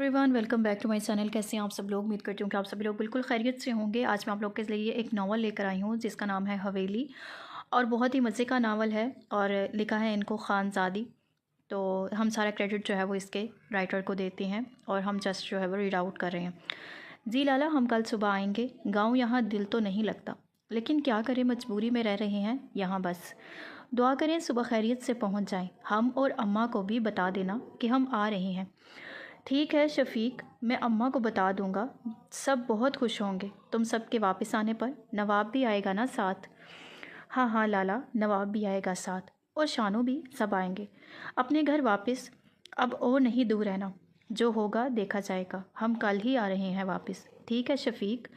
Everyone welcome back to my channel. कैसे हैं आप सब लोग? उम्मीद करती हूँ कि आप सभी लोग बिल्कुल खैरियत से होंगे। आज मैं आप लोग के लिए एक नावल लेकर आई हूँ जिसका नाम है हवेली और बहुत ही मज़े का नावल है और लिखा है इनको खानज़ादी। तो हम सारा क्रेडिट जो है वो इसके राइटर को देते हैं और हम जस्ट जो है वो रीड आउट कर रहे हैं। जी लाला, हम कल सुबह आएंगे। गाँव यहाँ दिल तो नहीं लगता, लेकिन क्या करें, मजबूरी में रह रहे हैं यहाँ बस। दुआ करें सुबह खैरियत से पहुँच जाएं। हम और अम्मा को भी बता देना कि हम आ रहे हैं। ठीक है शफीक, मैं अम्मा को बता दूंगा। सब बहुत खुश होंगे तुम सबके वापस आने पर। नवाब भी आएगा ना साथ? हाँ हाँ लाला, नवाब भी आएगा साथ और शानू भी, सब आएंगे अपने घर वापस। अब और नहीं दूर रहना, जो होगा देखा जाएगा। हम कल ही आ रहे हैं वापस। ठीक है शफीक,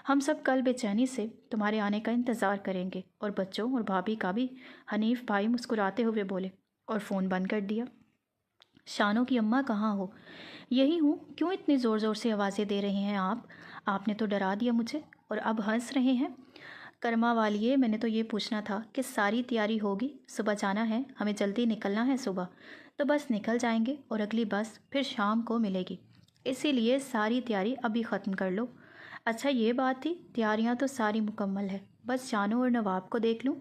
हम सब कल बेचैनी से तुम्हारे आने का इंतज़ार करेंगे, और बच्चों और भाभी का भी। हनीफ भाई मुस्कुराते हुए बोले और फ़ोन बंद कर दिया। शानू की अम्मा कहाँ हो? यही हूँ। क्यों इतनी ज़ोर ज़ोर से आवाज़ें दे रहे हैं आप? आपने तो डरा दिया मुझे और अब हंस रहे हैं। कर्मा वालिए, मैंने तो ये पूछना था कि सारी तैयारी होगी? सुबह जाना है, हमें जल्दी निकलना है सुबह। तो बस निकल जाएंगे और अगली बस फिर शाम को मिलेगी, इसीलिए सारी तैयारी अभी ख़त्म कर लो। अच्छा ये बात थी, तैयारियाँ तो सारी मुकम्मल है, बस शानू और नवाब को देख लूँ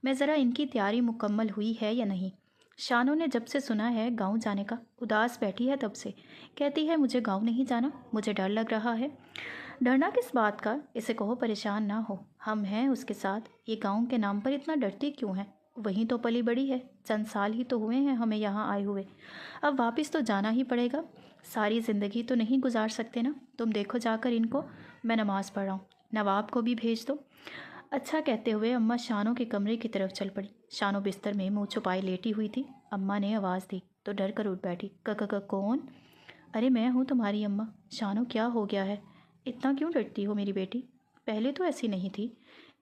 मैं ज़रा, इनकी तैयारी मुकम्मल हुई है या नहीं। शानू ने जब से सुना है गांव जाने का, उदास बैठी है तब से। कहती है मुझे गांव नहीं जाना, मुझे डर लग रहा है। डरना किस बात का? इसे कहो परेशान ना हो, हम हैं उसके साथ। ये गांव के नाम पर इतना डरती क्यों है? वहीं तो पली बड़ी है, चंद साल ही तो हुए हैं हमें यहाँ आए हुए। अब वापस तो जाना ही पड़ेगा, सारी ज़िंदगी तो नहीं गुजार सकते ना। तुम देखो जाकर इनको, मैं नमाज़ पढ़ रहा हूँ। नवाब को भी भेज दो। अच्छा कहते हुए अम्मा शानू के कमरे की तरफ चल पड़ी। शानू बिस्तर में मुंह छुपाए लेटी हुई थी। अम्मा ने आवाज़ दी तो डर कर उठ बैठी। क कौन? अरे मैं हूँ तुम्हारी अम्मा। शानू क्या हो गया है? इतना क्यों डरती हो मेरी बेटी? पहले तो ऐसी नहीं थी,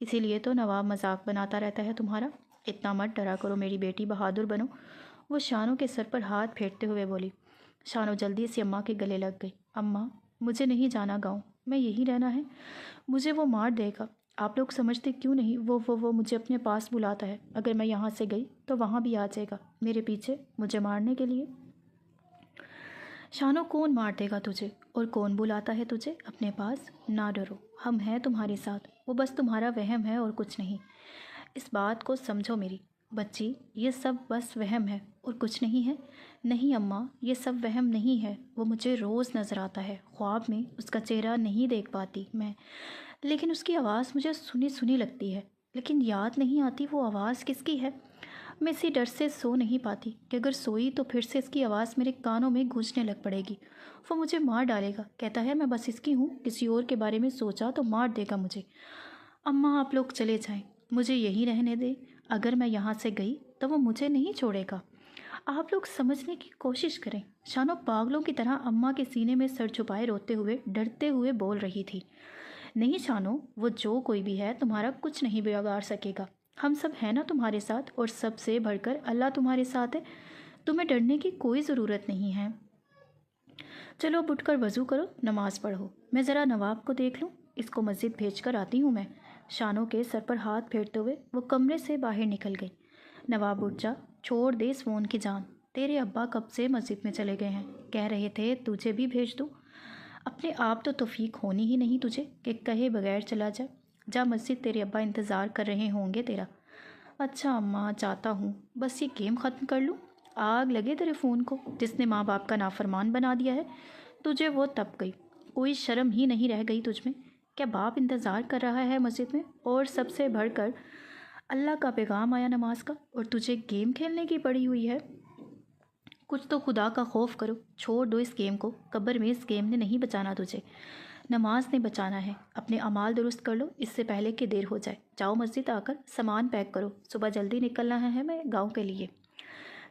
इसीलिए तो नवाब मजाक बनाता रहता है तुम्हारा। इतना मत डरा करो मेरी बेटी, बहादुर बनो। वो शानू के सर पर हाथ फेरते हुए बोली। शानू जल्दी से अम्मा के गले लग गई। अम्मा, मुझे नहीं जाना गाँव, मैं यहीं रहना है। मुझे वो मार देगा। आप लोग समझते क्यों नहीं? वो मुझे अपने पास बुलाता है। अगर मैं यहाँ से गई तो वहाँ भी आ जाएगा मेरे पीछे, मुझे मारने के लिए। शानो, कौन मार देगा तुझे और कौन बुलाता है तुझे अपने पास? ना डरो, हम हैं तुम्हारे साथ। वो बस तुम्हारा वहम है और कुछ नहीं। इस बात को समझो मेरी बच्ची, ये सब बस वहम है और कुछ नहीं है। नहीं अम्मा, ये सब वहम नहीं है। वो मुझे रोज़ नज़र आता है ख्वाब में, उसका चेहरा नहीं देख पाती मैं, लेकिन उसकी आवाज़ मुझे सुनी सुनी लगती है, लेकिन याद नहीं आती वो आवाज़ किसकी है। मैं इसी डर से सो नहीं पाती कि अगर सोई तो फिर से इसकी आवाज़ मेरे कानों में गूंजने लग पड़ेगी। वो मुझे मार डालेगा। कहता है मैं बस इसकी हूँ, किसी और के बारे में सोचा तो मार देगा मुझे। अम्मा आप लोग चले जाएं, मुझे यहीं रहने दें। अगर मैं यहाँ से गई तो वो मुझे नहीं छोड़ेगा। आप लोग समझने की कोशिश करें। शानो पागलों की तरह अम्मा के सीने में सर छुपाए रोते हुए, डरते हुए बोल रही थी। नहीं शानो, वो जो कोई भी है तुम्हारा कुछ नहीं बिगाड़ सकेगा। हम सब हैं ना तुम्हारे साथ, और सबसे बढ़कर अल्लाह तुम्हारे साथ है। तुम्हें डरने की कोई ज़रूरत नहीं है। चलो अब उठकर वज़ू करो, नमाज़ पढ़ो। मैं ज़रा नवाब को देख लूँ, इसको मस्जिद भेज कर आती हूँ मैं। शानो के सर पर हाथ फेरते हुए वो कमरे से बाहर निकल गई। नवाब उठ जा, छोड़ दे इस फ़ोन की जान। तेरे अब्बा कब से मस्जिद में चले गए हैं, कह रहे थे तुझे भी भेज दूँ। अपने आप तो तौफीक होनी ही नहीं तुझे कि कहे बगैर चला जा। जा मस्जिद, तेरे अब्बा इंतज़ार कर रहे होंगे तेरा। अच्छा अम्मा, चाहता हूँ बस ये गेम ख़त्म कर लूँ। आग लगे तेरे फ़ोन को, जिसने माँ बाप का नाफरमान बना दिया है। तुझे वो तब गई, कोई शर्म ही नहीं रह गई तुझ में। क्या बाप इंतज़ार कर रहा है मस्जिद में, और सबसे बढ़कर अल्लाह का पैगाम आया नमाज का, और तुझे गेम खेलने की पड़ी हुई है। कुछ तो खुदा का खौफ करो, छोड़ दो इस गेम को। कब्र में इस गेम ने नहीं बचाना तुझे, नमाज ने बचाना है। अपने अमाल दुरुस्त कर लो इससे पहले कि देर हो जाए। जाओ मस्जिद आकर सामान पैक करो, सुबह जल्दी निकलना है मैं गांव के लिए।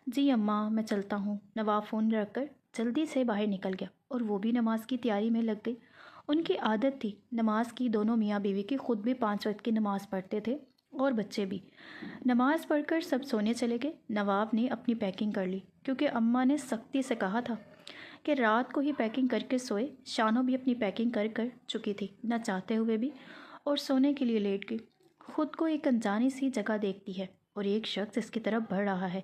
जी अम्मा, मैं चलता हूँ। नवाब फ़ोन रखकर जल्दी से बाहर निकल गया और वो भी नमाज की तैयारी में लग गई। उनकी आदत थी नमाज की, दोनों मियाँ बीवी की, खुद भी 5 वक्त की नमाज़ पढ़ते थे और बच्चे भी। नमाज़ पढ़कर सब सोने चले गए। नवाब ने अपनी पैकिंग कर ली, क्योंकि अम्मा ने सख्ती से कहा था कि रात को ही पैकिंग करके सोए। शानो भी अपनी पैकिंग कर चुकी थी, न चाहते हुए भी, और सोने के लिए लेट गई। खुद को एक अनजानी सी जगह देखती है और एक शख्स इसकी तरफ बढ़ रहा है,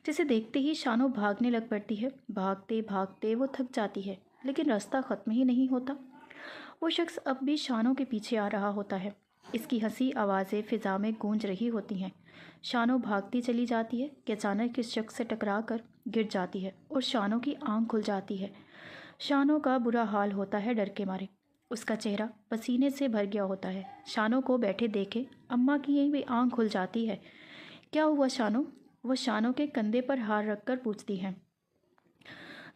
जिसे देखते ही शानो भागने लग पड़ती है। भागते भागते वो थक जाती है लेकिन रास्ता ख़त्म ही नहीं होता। वो शख्स अब भी शानों के पीछे आ रहा होता है। इसकी हंसी आवाज़ें फ़िज़ा में गूंज रही होती हैं। शानो भागती चली जाती है कि अचानक इस शख्स से टकरा कर गिर जाती है और शानो की आंख खुल जाती है। शानो का बुरा हाल होता है डर के मारे। उसका चेहरा पसीने से भर गया होता है। शानो को बैठे देखे अम्मा की यही भी आंख खुल जाती है। क्या हुआ शानो? वो शानो के कंधे पर हार रखकर पूछती है।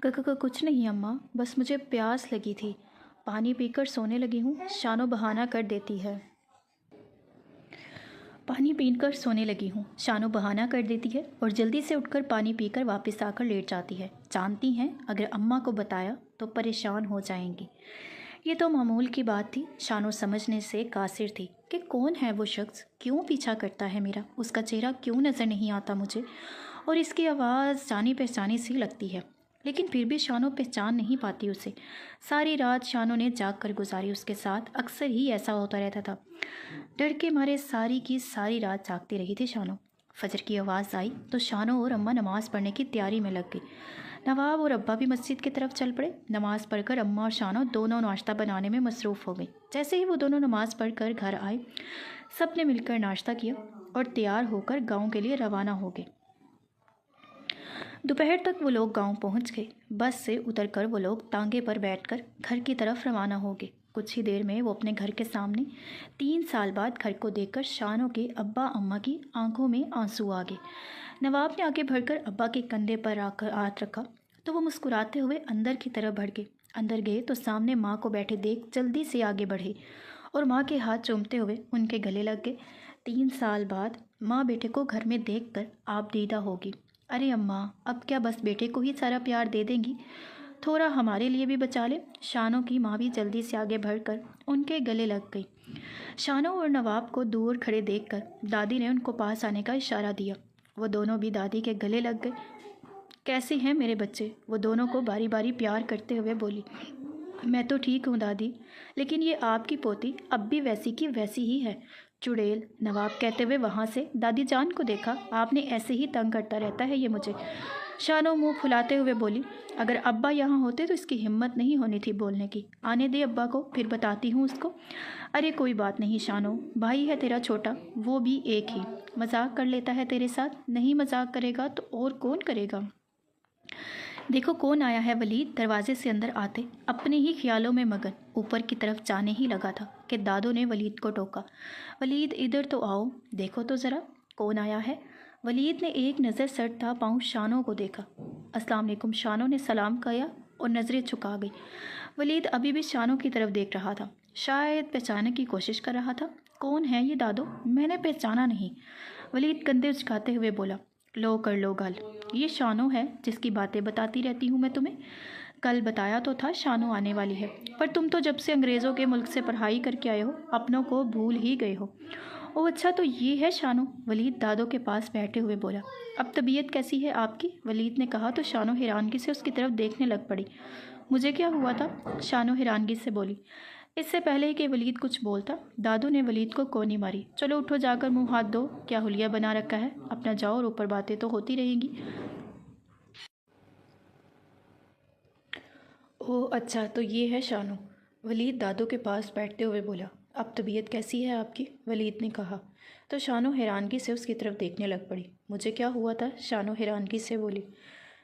कुछ नहीं अम्मा, बस मुझे प्यास लगी थी, पानी पीकर सोने लगी हूँ। शानो बहाना कर देती है। पानी पीकर सोने लगी हूँ, शानो बहाना कर देती है और जल्दी से उठकर पानी पीकर वापस आकर लेट जाती है। जानती हैं अगर अम्मा को बताया तो परेशान हो जाएंगी। ये तो मामूल की बात थी। शानो समझने से कासिर थी कि कौन है वो शख्स, क्यों पीछा करता है मेरा, उसका चेहरा क्यों नज़र नहीं आता मुझे, और इसकी आवाज़ जानी पहचानी सी लगती है। लेकिन फिर भी शानो पहचान नहीं पाती उसे। सारी रात शानो ने जाग कर गुजारी। उसके साथ अक्सर ही ऐसा होता रहता था। डर के मारे सारी की सारी रात जागती रही थी शानो। फजर की आवाज़ आई तो शानो और अम्मा नमाज़ पढ़ने की तैयारी में लग गई। नवाब और अब्बा भी मस्जिद की तरफ चल पड़े। नमाज़ पढ़कर अम्मा और शानो दोनों नाश्ता बनाने में मसरूफ़ हो गई। जैसे ही वो दोनों नमाज़ पढ़कर घर आए, सब ने मिलकर नाश्ता किया और तैयार होकर गाँव के लिए रवाना हो गए। दोपहर तक वो लोग गांव पहुंच गए। बस से उतरकर वो लोग तांगे पर बैठकर घर की तरफ रवाना हो गए। कुछ ही देर में वो अपने घर के सामने 3 साल बाद घर को देखकर शानो के अब्बा अम्मा की आंखों में आंसू आ गए। नवाब ने आगे बढ़कर अब्बा के कंधे पर आकर हाथ रखा तो वो मुस्कुराते हुए अंदर की तरफ बढ़ गए। अंदर गए तो सामने माँ को बैठे देख जल्दी से आगे बढ़े और माँ के हाथ चूमते हुए उनके गले लग गए। 3 साल बाद माँ बेटे को घर में देख कर आप दीदा होगी। अरे अम्मा, अब क्या बस बेटे को ही सारा प्यार दे देंगी? थोड़ा हमारे लिए भी बचा ले। शानो की माँ भी जल्दी से आगे बढ़कर उनके गले लग गई। शानो और नवाब को दूर खड़े देखकर दादी ने उनको पास आने का इशारा दिया। वो दोनों भी दादी के गले लग गए। कैसे हैं मेरे बच्चे? वो दोनों को बारी बारी प्यार करते हुए बोली। मैं तो ठीक हूँ दादी, लेकिन ये आपकी पोती अब भी वैसी की वैसी ही है। चुड़ैल, नवाब कहते हुए वहाँ से दादी जान को देखा। आपने ऐसे ही तंग करता रहता है ये मुझे। शानो मुंह फुलाते हुए बोली। अगर अब्बा यहाँ होते तो इसकी हिम्मत नहीं होनी थी बोलने की। आने दे अब्बा को, फिर बताती हूँ उसको। अरे कोई बात नहीं शानो, भाई है तेरा छोटा, वो भी एक ही। मजाक कर लेता है तेरे साथ, नहीं मजाक करेगा तो और कौन करेगा। देखो कौन आया है। वलीद दरवाजे से अंदर आते अपने ही ख्यालों में मगन ऊपर की तरफ जाने ही लगा था कि दादो ने वलीद को टोका। वलीद इधर तो आओ, देखो तो ज़रा कौन आया है। वलीद ने एक नज़र सड़ता पाँव शानो को देखा। अस्सलाम वालेकुम। शानो ने सलाम किया और नज़रें झुका गई। वलीद अभी भी शानो की तरफ देख रहा था, शायद पहचानने की कोशिश कर रहा था। कौन है ये दादो? मैंने पहचाना नहीं। वलीद कंधे उचकाते हुए बोला। लो कर लो गल, ये शानो है जिसकी बातें बताती रहती हूँ मैं तुम्हें। कल बताया तो था शानो आने वाली है, पर तुम तो जब से अंग्रेज़ों के मुल्क से पढ़ाई करके आए हो अपनों को भूल ही गए हो। ओह अच्छा, तो ये है शानो। वलीद दादो के पास बैठे हुए बोला। अब तबीयत कैसी है आपकी? वलीद ने कहा तो शानो हैरानगी से उसकी तरफ देखने लग पड़ी। मुझे क्या हुआ था? शानो हैरानगी से बोली। इससे पहले कि वलीद कुछ बोलता, दादू ने वलीद को कोनी मारी। चलो उठो, जाकर मुंह हाथ दो, क्या हुलिया बना रखा है, अपना जाओ और ऊपर बातें तो होती रहेंगी। ओह अच्छा, तो ये है शानो। वलीद दादू के पास बैठते हुए बोला। अब तबीयत कैसी है आपकी? वलीद ने कहा तो शानो हैरानगी से उसकी तरफ देखने लग पड़ी। मुझे क्या हुआ था? शानो हैरानगी से बोली।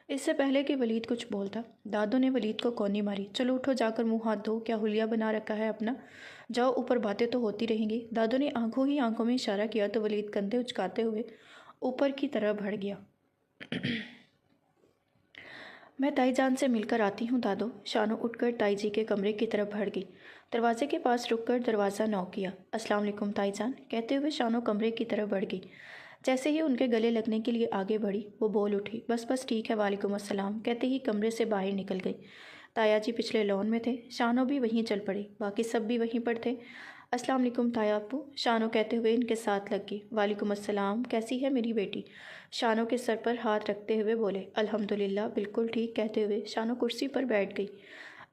इससे पहले कि वलीद कुछ बोलता, दादू ने वलीद को कोनी मारी। चलो उठो, जाकर मुंह हाथ धो, क्या हुलिया बना रखा है अपना, जाओ ऊपर बातें तो होती रहेंगी। दादू ने आंखों ही आंखों में इशारा किया तो वलीद कंधे उचकाते हुए ऊपर की तरफ बढ़ गया। मैं ताईजान से मिलकर आती हूँ दादो। शानो उठकर ताई जी के कमरे की तरफ बढ़ गई। दरवाजे के पास रुककर दरवाज़ा नॉक किया। अस्सलाम वालेकुम ताईजान कहते हुए शानो कमरे की तरफ बढ़ गई। जैसे ही उनके गले लगने के लिए आगे बढ़ी, वो बोल उठी। बस ठीक है, वालेकुम अस्सलाम कहते ही कमरे से बाहर निकल गई। ताया जी पिछले लॉन में थे। शानो भी वहीं चल पड़ी, बाकी सब भी वहीं पर थे। अस्सलाम वालेकुम ताया अप्पू, शानो कहते हुए इनके साथ लग गई। वालेकुम अस्सलाम, कैसी है मेरी बेटी? शानो के सर पर हाथ रखते हुए बोले। अल्हम्दुलिल्लाह, बिल्कुल ठीक कहते हुए शानो कुर्सी पर बैठ गई।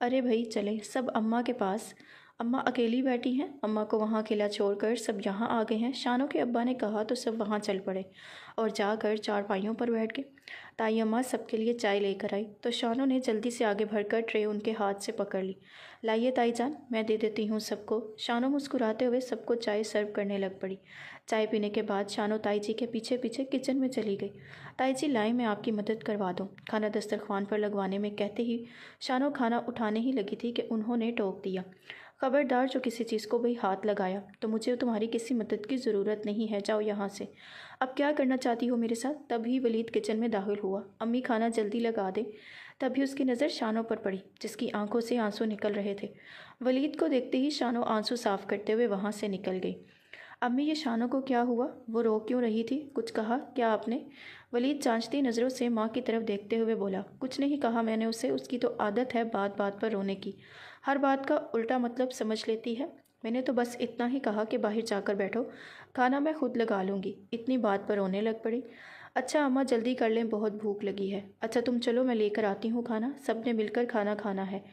अरे भाई चले सब अम्मा के पास। अम्मा अकेली बैठी हैं। अम्मा को वहाँ अकेला छोड़कर सब यहाँ आ गए हैं। शानो के अब्बा ने कहा तो सब वहाँ चल पड़े और जाकर चारपाइयों पर बैठ गए। ताई अम्मा सबके लिए चाय लेकर आई तो शानू ने जल्दी से आगे बढ़कर ट्रे उनके हाथ से पकड़ ली। लाइए ताई जान, मैं दे देती हूँ सबको। शानू मुस्कुराते हुए सबको चाय सर्व करने लग पड़ी। चाय पीने के बाद शानू ताई जी के पीछे पीछे किचन में चली गई। ताई जी लाएं, मैं आपकी मदद करवा दूँ, खाना दस्तरखान पर लगवाने में कहते ही शानू खाना उठाने ही लगी थी कि उन्होंने टोक दिया। खबरदार, जो किसी चीज़ को भी हाथ लगाया तो मुझे तुम्हारी किसी मदद की ज़रूरत नहीं है, जाओ यहाँ से। अब क्या करना चाहती हो मेरे साथ? तभी वलीद किचन में दाखिल हुआ। अम्मी खाना जल्दी लगा दे। तभी उसकी नज़र शानों पर पड़ी जिसकी आंखों से आंसू निकल रहे थे। वलीद को देखते ही शानों आंसू साफ करते हुए वहाँ से निकल गई। अम्मी, ये शानों को क्या हुआ? वो रो क्यों रही थी? कुछ कहा क्या आपने? वलीद जांचती नज़रों से माँ की तरफ देखते हुए बोला, कुछ नहीं कहा मैंने उसे, उसकी तो आदत है बात बात पर रोने की, हर बात का उल्टा मतलब समझ लेती है। मैंने तो बस इतना ही कहा कि बाहर जाकर बैठो, खाना मैं खुद लगा लूँगी, इतनी बात पर रोने लग पड़ी। अच्छा अम्मा जल्दी कर लें, बहुत भूख लगी है। अच्छा तुम चलो, मैं लेकर आती हूँ खाना, सबने मिलकर खाना खाना है।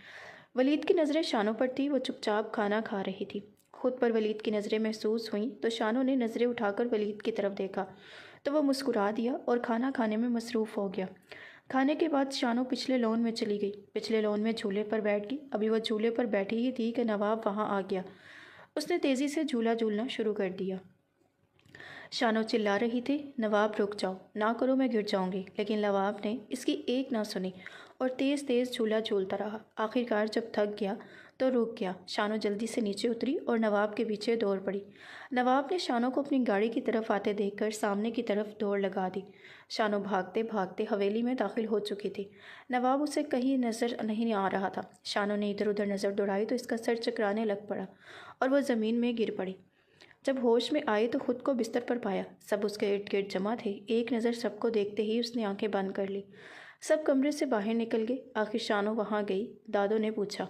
वलीद की नज़रें शानों पर थी, वो चुपचाप खाना खा रही थी। खुद पर वलीद की नज़रें महसूस हुईं तो शानों ने नज़रें उठाकर वलीद की तरफ देखा तो वह मुस्कुरा दिया और खाना खाने में मसरूफ़ हो गया। खाने के बाद शानू पिछले लॉन में चली गई। पिछले लॉन में झूले पर बैठ गई। अभी वह झूले पर बैठी ही थी कि नवाब वहाँ आ गया। उसने तेज़ी से झूला झूलना शुरू कर दिया। शानू चिल्ला रही थी, नवाब रुक जाओ, ना करो मैं गिर जाऊंगी। लेकिन नवाब ने इसकी एक ना सुनी और तेज़ तेज़ झूला झूलता रहा। आखिरकार जब थक गया तो रुक गया। शानू जल्दी से नीचे उतरी और नवाब के पीछे दौड़ पड़ी। नवाब ने शानू को अपनी गाड़ी की तरफ आते देखकर सामने की तरफ दौड़ लगा दी। शानू भागते भागते हवेली में दाखिल हो चुकी थी। नवाब उसे कहीं नज़र नहीं आ रहा था। शानू ने इधर उधर नज़र दौड़ाई तो इसका सर चकराने लग पड़ा और वह ज़मीन में गिर पड़ी। जब होश में आई तो खुद को बिस्तर पर पाया। सब उसके इर्द गिर्द जमा थे। एक नज़र सबको देखते ही उसने आंखें बंद कर ली। सब कमरे से बाहर निकल गए। आखिर शानू वहाँ गई। दादो ने पूछा,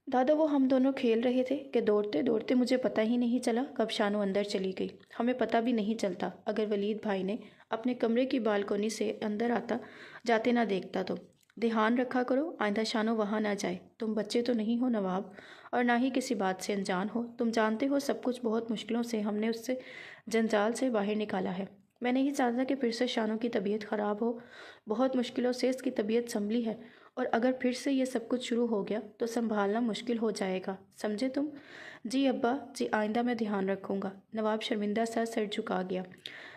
दादा वो हम दोनों खेल रहे थे कि दौड़ते दौड़ते मुझे पता ही नहीं चला कब शानू अंदर चली गई। हमें पता भी नहीं चलता अगर वलीद भाई ने अपने कमरे की बालकोनी से अंदर आता जाते ना देखता तो। ध्यान रखा करो, आइंदा शानू वहाँ ना जाए। तुम बच्चे तो नहीं हो नवाब, और ना ही किसी बात से अनजान हो। तुम जानते हो सब कुछ बहुत मुश्किलों से हमने उससे जंजाल से बाहर निकाला है। मैं नहीं चाहता कि फिर से शानू की तबीयत ख़राब हो। बहुत मुश्किलों से इसकी तबीयत संभली है और अगर फिर से ये सब कुछ शुरू हो गया तो संभालना मुश्किल हो जाएगा, समझे तुम? जी अब्बा जी, आइंदा मैं ध्यान रखूँगा। नवाब शर्मिंदा सा सर झुका गया।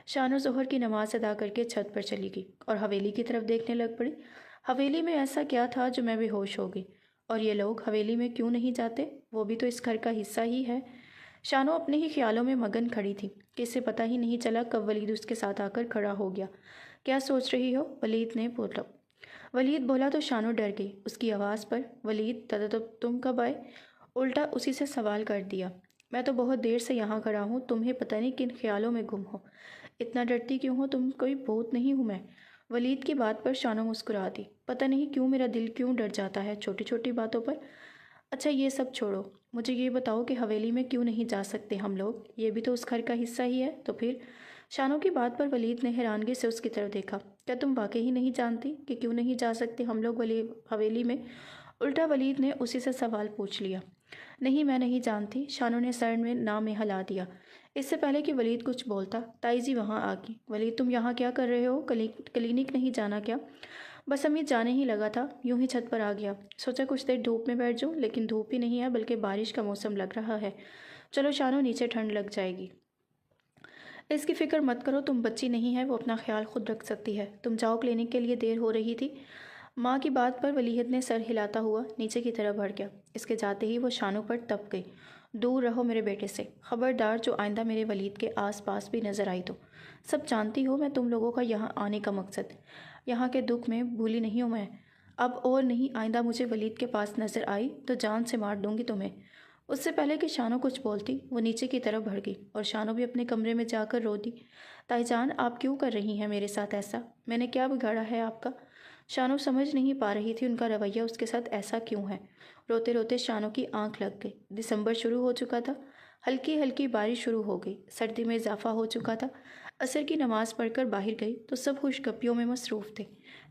शानू ज़ोहर की नमाज़ अदा करके छत पर चली गई और हवेली की तरफ देखने लग पड़ी। हवेली में ऐसा क्या था जो मैं बेहोश हो गई? और ये लोग हवेली में क्यों नहीं जाते? वो भी तो इस घर का हिस्सा ही है। शानू अपने ही ख्यालों में मगन खड़ी थी कि इसे पता ही नहीं चला कब वलीद उसके साथ आकर खड़ा हो गया। क्या सोच रही हो? वलीद ने बोला। वलीद बोला तो शानू डर गई। उसकी आवाज़ पर वलीद दादा तो तुम कब आए? उल्टा उसी से सवाल कर दिया। मैं तो बहुत देर से यहाँ खड़ा हूँ, तुम्हें पता नहीं किन ख्यालों में गुम हो। इतना डरती क्यों हो तुम? कोई भूत नहीं हूँ मैं। वलीद की बात पर शानू मुस्कुरा दी। पता नहीं क्यों मेरा दिल क्यों डर जाता है छोटी छोटी बातों पर। अच्छा ये सब छोड़ो, मुझे ये बताओ कि हवेली में क्यों नहीं जा सकते हम लोग? ये भी तो उस घर का हिस्सा ही है। तो फिर? शानू की बात पर वलीद ने हैरानगी से उसकी तरफ देखा। क्या तुम वाकई ही नहीं जानती कि क्यों नहीं जा सकते हम लोग हवेली में? उल्टा वलीद ने उसी से सवाल पूछ लिया। नहीं मैं नहीं जानती, शानू ने सर में ना में हिला दिया। इससे पहले कि वलीद कुछ बोलता ताई जी वहाँ आ गई। वलीद तुम यहाँ क्या कर रहे हो? क्लिनिक नहीं जाना क्या? बस अम्मी जाने ही लगा था, यूं ही छत पर आ गया। सोचा कुछ देर धूप में बैठ जाऊं, लेकिन धूप ही नहीं है बल्कि बारिश का मौसम लग रहा है। चलो शानू, नीचे ठंड लग जाएगी। इसकी फ़िक्र मत करो, तुम बच्ची नहीं है, वो अपना ख्याल खुद रख सकती है। तुम जाओ, क्लिनिक के लिए देर हो रही थी। माँ की बात पर वलीद ने सर हिलाता हुआ नीचे की तरफ बढ़ गया। इसके जाते ही वो शानू पर तप गई। दूर रहो मेरे बेटे से, खबरदार जो आइंदा मेरे वलीद के आस पास भी नज़र आई तो। सब जानती हो मैं तुम लोगों का यहाँ आने का मकसद। यहाँ के दुख में भूली नहीं हूँ मैं। अब और नहीं, आइंदा मुझे वलीद के पास नज़र आई तो जान से मार दूंगी तुम्हें। उससे पहले कि शानू कुछ बोलती वो नीचे की तरफ बढ़ गई और शानू भी अपने कमरे में जाकर रो दी। ताईजान आप क्यों कर रही हैं मेरे साथ ऐसा? मैंने क्या बिगाड़ा है आपका? शानू समझ नहीं पा रही थी उनका रवैया उसके साथ ऐसा क्यों है। रोते रोते शानू की आंख लग गई। दिसंबर शुरू हो चुका था। हल्की हल्की बारिश शुरू हो गई। सर्दी में इजाफा हो चुका था। असर की नमाज पढ़कर बाहर गई तो सब खुशगपियों में मसरूफ़ थे।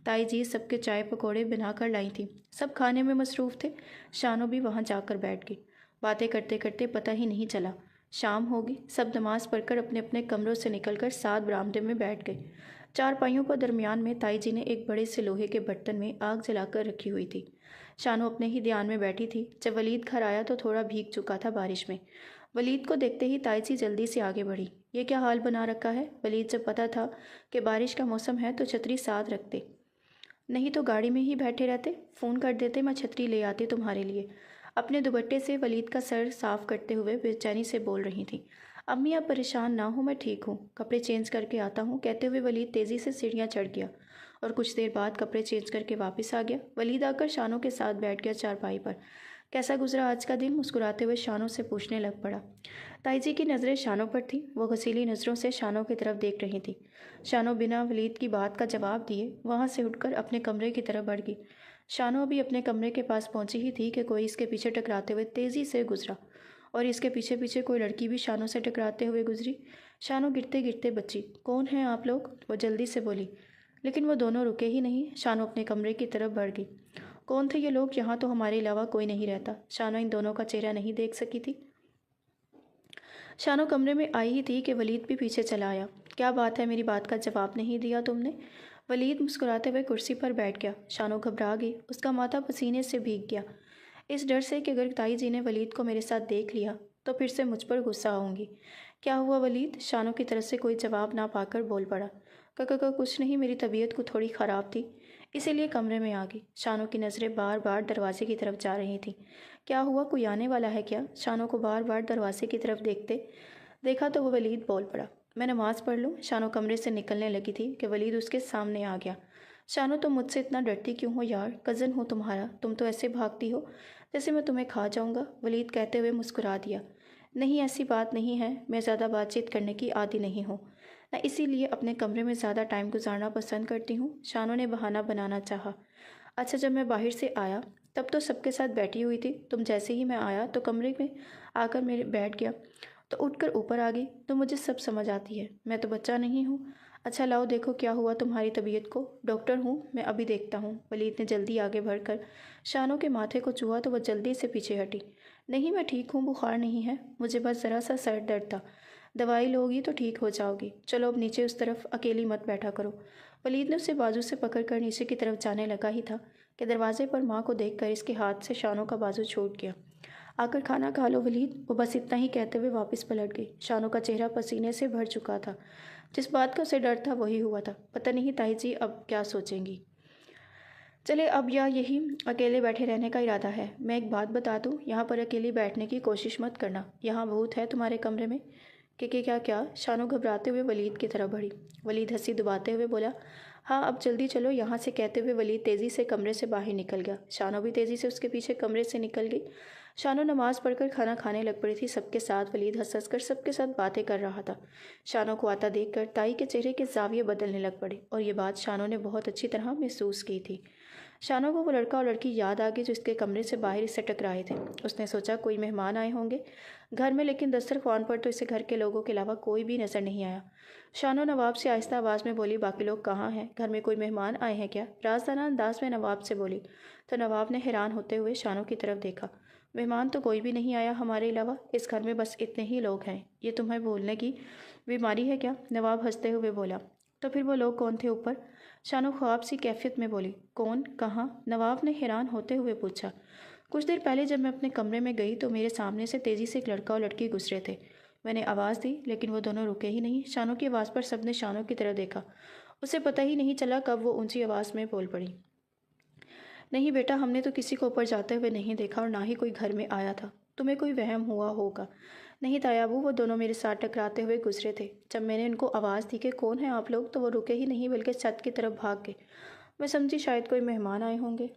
ताई जी सबके चाय पकौड़े बनाकर लाई थी। सब खाने में मसरूफ़ थे। शानू भी वहाँ जाकर बैठ गई। बातें करते करते पता ही नहीं चला शाम होगी। सब नमाज पढ़कर अपने अपने कमरों से निकलकर साथ बरामदे में बैठ गए। चारपाइयों पर दरमियान में ताई जी ने एक बड़े से लोहे के बर्तन में आग जलाकर रखी हुई थी। शानू अपने ही ध्यान में बैठी थी। जब वलीद घर आया तो थोड़ा भीग चुका था बारिश में। वलीद को देखते ही ताई जी जल्दी से आगे बढ़ी। ये क्या हाल बना रखा है? वलीद जब पता था कि बारिश का मौसम है तो छतरी साथ रखते, नहीं तो गाड़ी में ही बैठे रहते। फ़ोन कर देते, मैं छतरी ले आती तुम्हारे लिए। अपने दुपट्टे से वलीद का सर साफ करते हुए बेचैनी से बोल रही थी। अम्मी आप परेशान ना हो, मैं ठीक हूँ, कपड़े चेंज करके आता हूँ, कहते हुए वलीद तेज़ी से सीढ़ियाँ चढ़ गया और कुछ देर बाद कपड़े चेंज करके वापस आ गया। वलीद आकर शानों के साथ बैठ गया चारपाई पर। कैसा गुजरा आज का दिन? मुस्कुराते हुए शानों से पूछने लग पड़ा। ताई जी की नज़रें शानों पर थी। वो घसीली नज़रों से शानों की तरफ देख रही थी। शानों बिना वलीद की बात का जवाब दिए वहाँ से उठकर अपने कमरे की तरफ बढ़ गई। शानों अभी अपने कमरे के पास पहुंची ही थी कि कोई इसके पीछे टकराते हुए तेज़ी से गुजरा और इसके पीछे पीछे कोई लड़की भी शानों से टकराते हुए गुजरी। शानों गिरते गिरते बची। कौन है आप लोग? वो जल्दी से बोली, लेकिन वो दोनों रुके ही नहीं। शानों अपने कमरे की तरफ बढ़ गई। कौन थे ये लोग? यहाँ तो हमारे अलावा कोई नहीं रहता। शानों इन दोनों का चेहरा नहीं देख सकी थी। शानों कमरे में आई ही थी कि वलीद भी पीछे चला आया। क्या बात है, मेरी बात का जवाब नहीं दिया तुमने? वलीद मुस्कुराते हुए कुर्सी पर बैठ गया। शानों घबरा गई। उसका माथा पसीने से भीग गया, इस डर से कि अगर ताई जी ने वलीद को मेरे साथ देख लिया तो फिर से मुझ पर गुस्सा होंगी। क्या हुआ वलीद? शानों की तरफ से कोई जवाब ना पाकर बोल पड़ा। काका कुछ नहीं, मेरी तबीयत को थोड़ी ख़राब थी, इसीलिए कमरे में आ गई। शानों की नज़रें बार बार दरवाजे की तरफ जा रही थीं। क्या हुआ, कोई आने वाला है क्या? शानों को बार बार दरवाजे की तरफ देखा तो वो वलीद बोल पड़ा। मैं नमाज़ पढ़ लूँ? शानों कमरे से निकलने लगी थी कि वलीद उसके सामने आ गया। शानों तुम मुझसे इतना डरती क्यों हो यार? कज़न हो तुम्हारा, तुम तो ऐसे भागती हो जैसे मैं तुम्हें खा जाऊँगा। वलीद कहते हुए मुस्कुरा दिया। नहीं ऐसी बात नहीं है, मैं ज़्यादा बातचीत करने की आदी नहीं हूँ, मैं इसीलिए अपने कमरे में ज़्यादा टाइम गुजारना पसंद करती हूँ। शानों ने बहाना बनाना चाहा। अच्छा जब मैं बाहर से आया तब तो सबके साथ बैठी हुई थी, तुम जैसे ही मैं आया तो कमरे में आकर मेरे बैठ गया तो उठकर ऊपर आ गई, तो मुझे सब समझ आती है, मैं तो बच्चा नहीं हूँ। अच्छा लाओ देखो क्या हुआ तुम्हारी तबीयत को। डॉक्टर हूँ मैं, अभी देखता हूँ। वलीद ने जल्दी आगे बढ़कर शानों के माथे को छुआ तो वह जल्दी से पीछे हटी। नहीं मैं ठीक हूँ, बुखार नहीं है, मुझे बस ज़रा सा सर दर्द था, दवाई लोगी तो ठीक हो जाओगी। चलो अब नीचे उस तरफ अकेली मत बैठा करो। वलीद ने उसे बाजू से पकड़कर नीचे की तरफ जाने लगा ही था कि दरवाजे पर माँ को देखकर इसके हाथ से शानों का बाजू छूट गया। आकर खाना खा लो वलीद। वो बस इतना ही कहते हुए वापस पलट गई। शानों का चेहरा पसीने से भर चुका था। जिस बात का उसे डर था वही हुआ था। पता नहीं ताई जी अब क्या सोचेंगी। चले अब या यही अकेले बैठे रहने का इरादा है। मैं एक बात बता दूं, यहाँ पर अकेली बैठने की कोशिश मत करना, यहाँ भूत है तुम्हारे कमरे में। कि क्या क्या? शानू घबराते हुए वलीद की तरफ बढ़ी। वलीद हंसी दबाते हुए बोला, हाँ अब जल्दी चलो यहाँ से, कहते हुए वलीद तेज़ी से कमरे से बाहर निकल गया। शानू भी तेज़ी से उसके पीछे कमरे से निकल गई। शानू नमाज़ पढ़कर खाना खाने लग पड़ी थी सबके साथ। वलीद हंस हंस कर सबके साथ बातें कर रहा था। शानू को आता देखकर ताई के चेहरे के जाविये बदलने लग पड़े और ये बात शानू ने बहुत अच्छी तरह महसूस की थी। शानू को वो लड़का और लड़की याद आ गई जो इसके कमरे से बाहर इससे टकराए थे। उसने सोचा कोई मेहमान आए होंगे घर में, लेकिन दस्तरखान पर तो इसे घर के लोगों के अलावा कोई भी नज़र नहीं आया। शानू नवाब से आहिस्ता आवाज़ में बोली, बाकी लोग कहाँ हैं? घर में कोई मेहमान आए हैं क्या? राजदाना अंदाज में नवाब से बोली तो नवाब ने हैरान होते हुए शानू की तरफ देखा। मेहमान तो कोई भी नहीं आया हमारे अलावा, इस घर में बस इतने ही लोग हैं। ये तुम्हें भूलने की बीमारी है क्या? नवाब हंसते हुए बोला। तो फिर वो लोग कौन थे ऊपर? शानू ख्वाब सी कैफियत में बोली। कौन? कहाँ? नवाब ने हैरान होते हुए पूछा। कुछ देर पहले जब मैं अपने कमरे में गई तो मेरे सामने से तेज़ी से एक लड़का और लड़की गुजरे थे। मैंने आवाज़ दी लेकिन वो दोनों रुके ही नहीं। शानू की आवाज़ पर सबने शानू की तरफ देखा। उसे पता ही नहीं चला कब वो ऊंची आवाज़ में बोल पड़ी, नहीं बेटा, हमने तो किसी को ऊपर जाते हुए नहीं देखा और ना ही कोई घर में आया था। तुम्हें कोई वहम हुआ होगा। नहीं तायाबू, वो दोनों मेरे साथ टकराते हुए गुजरे थे। जब मैंने उनको आवाज़ दी कि कौन है आप लोग, तो वो रुके ही नहीं बल्कि छत की तरफ भाग गए। मैं समझी शायद कोई मेहमान आए होंगे।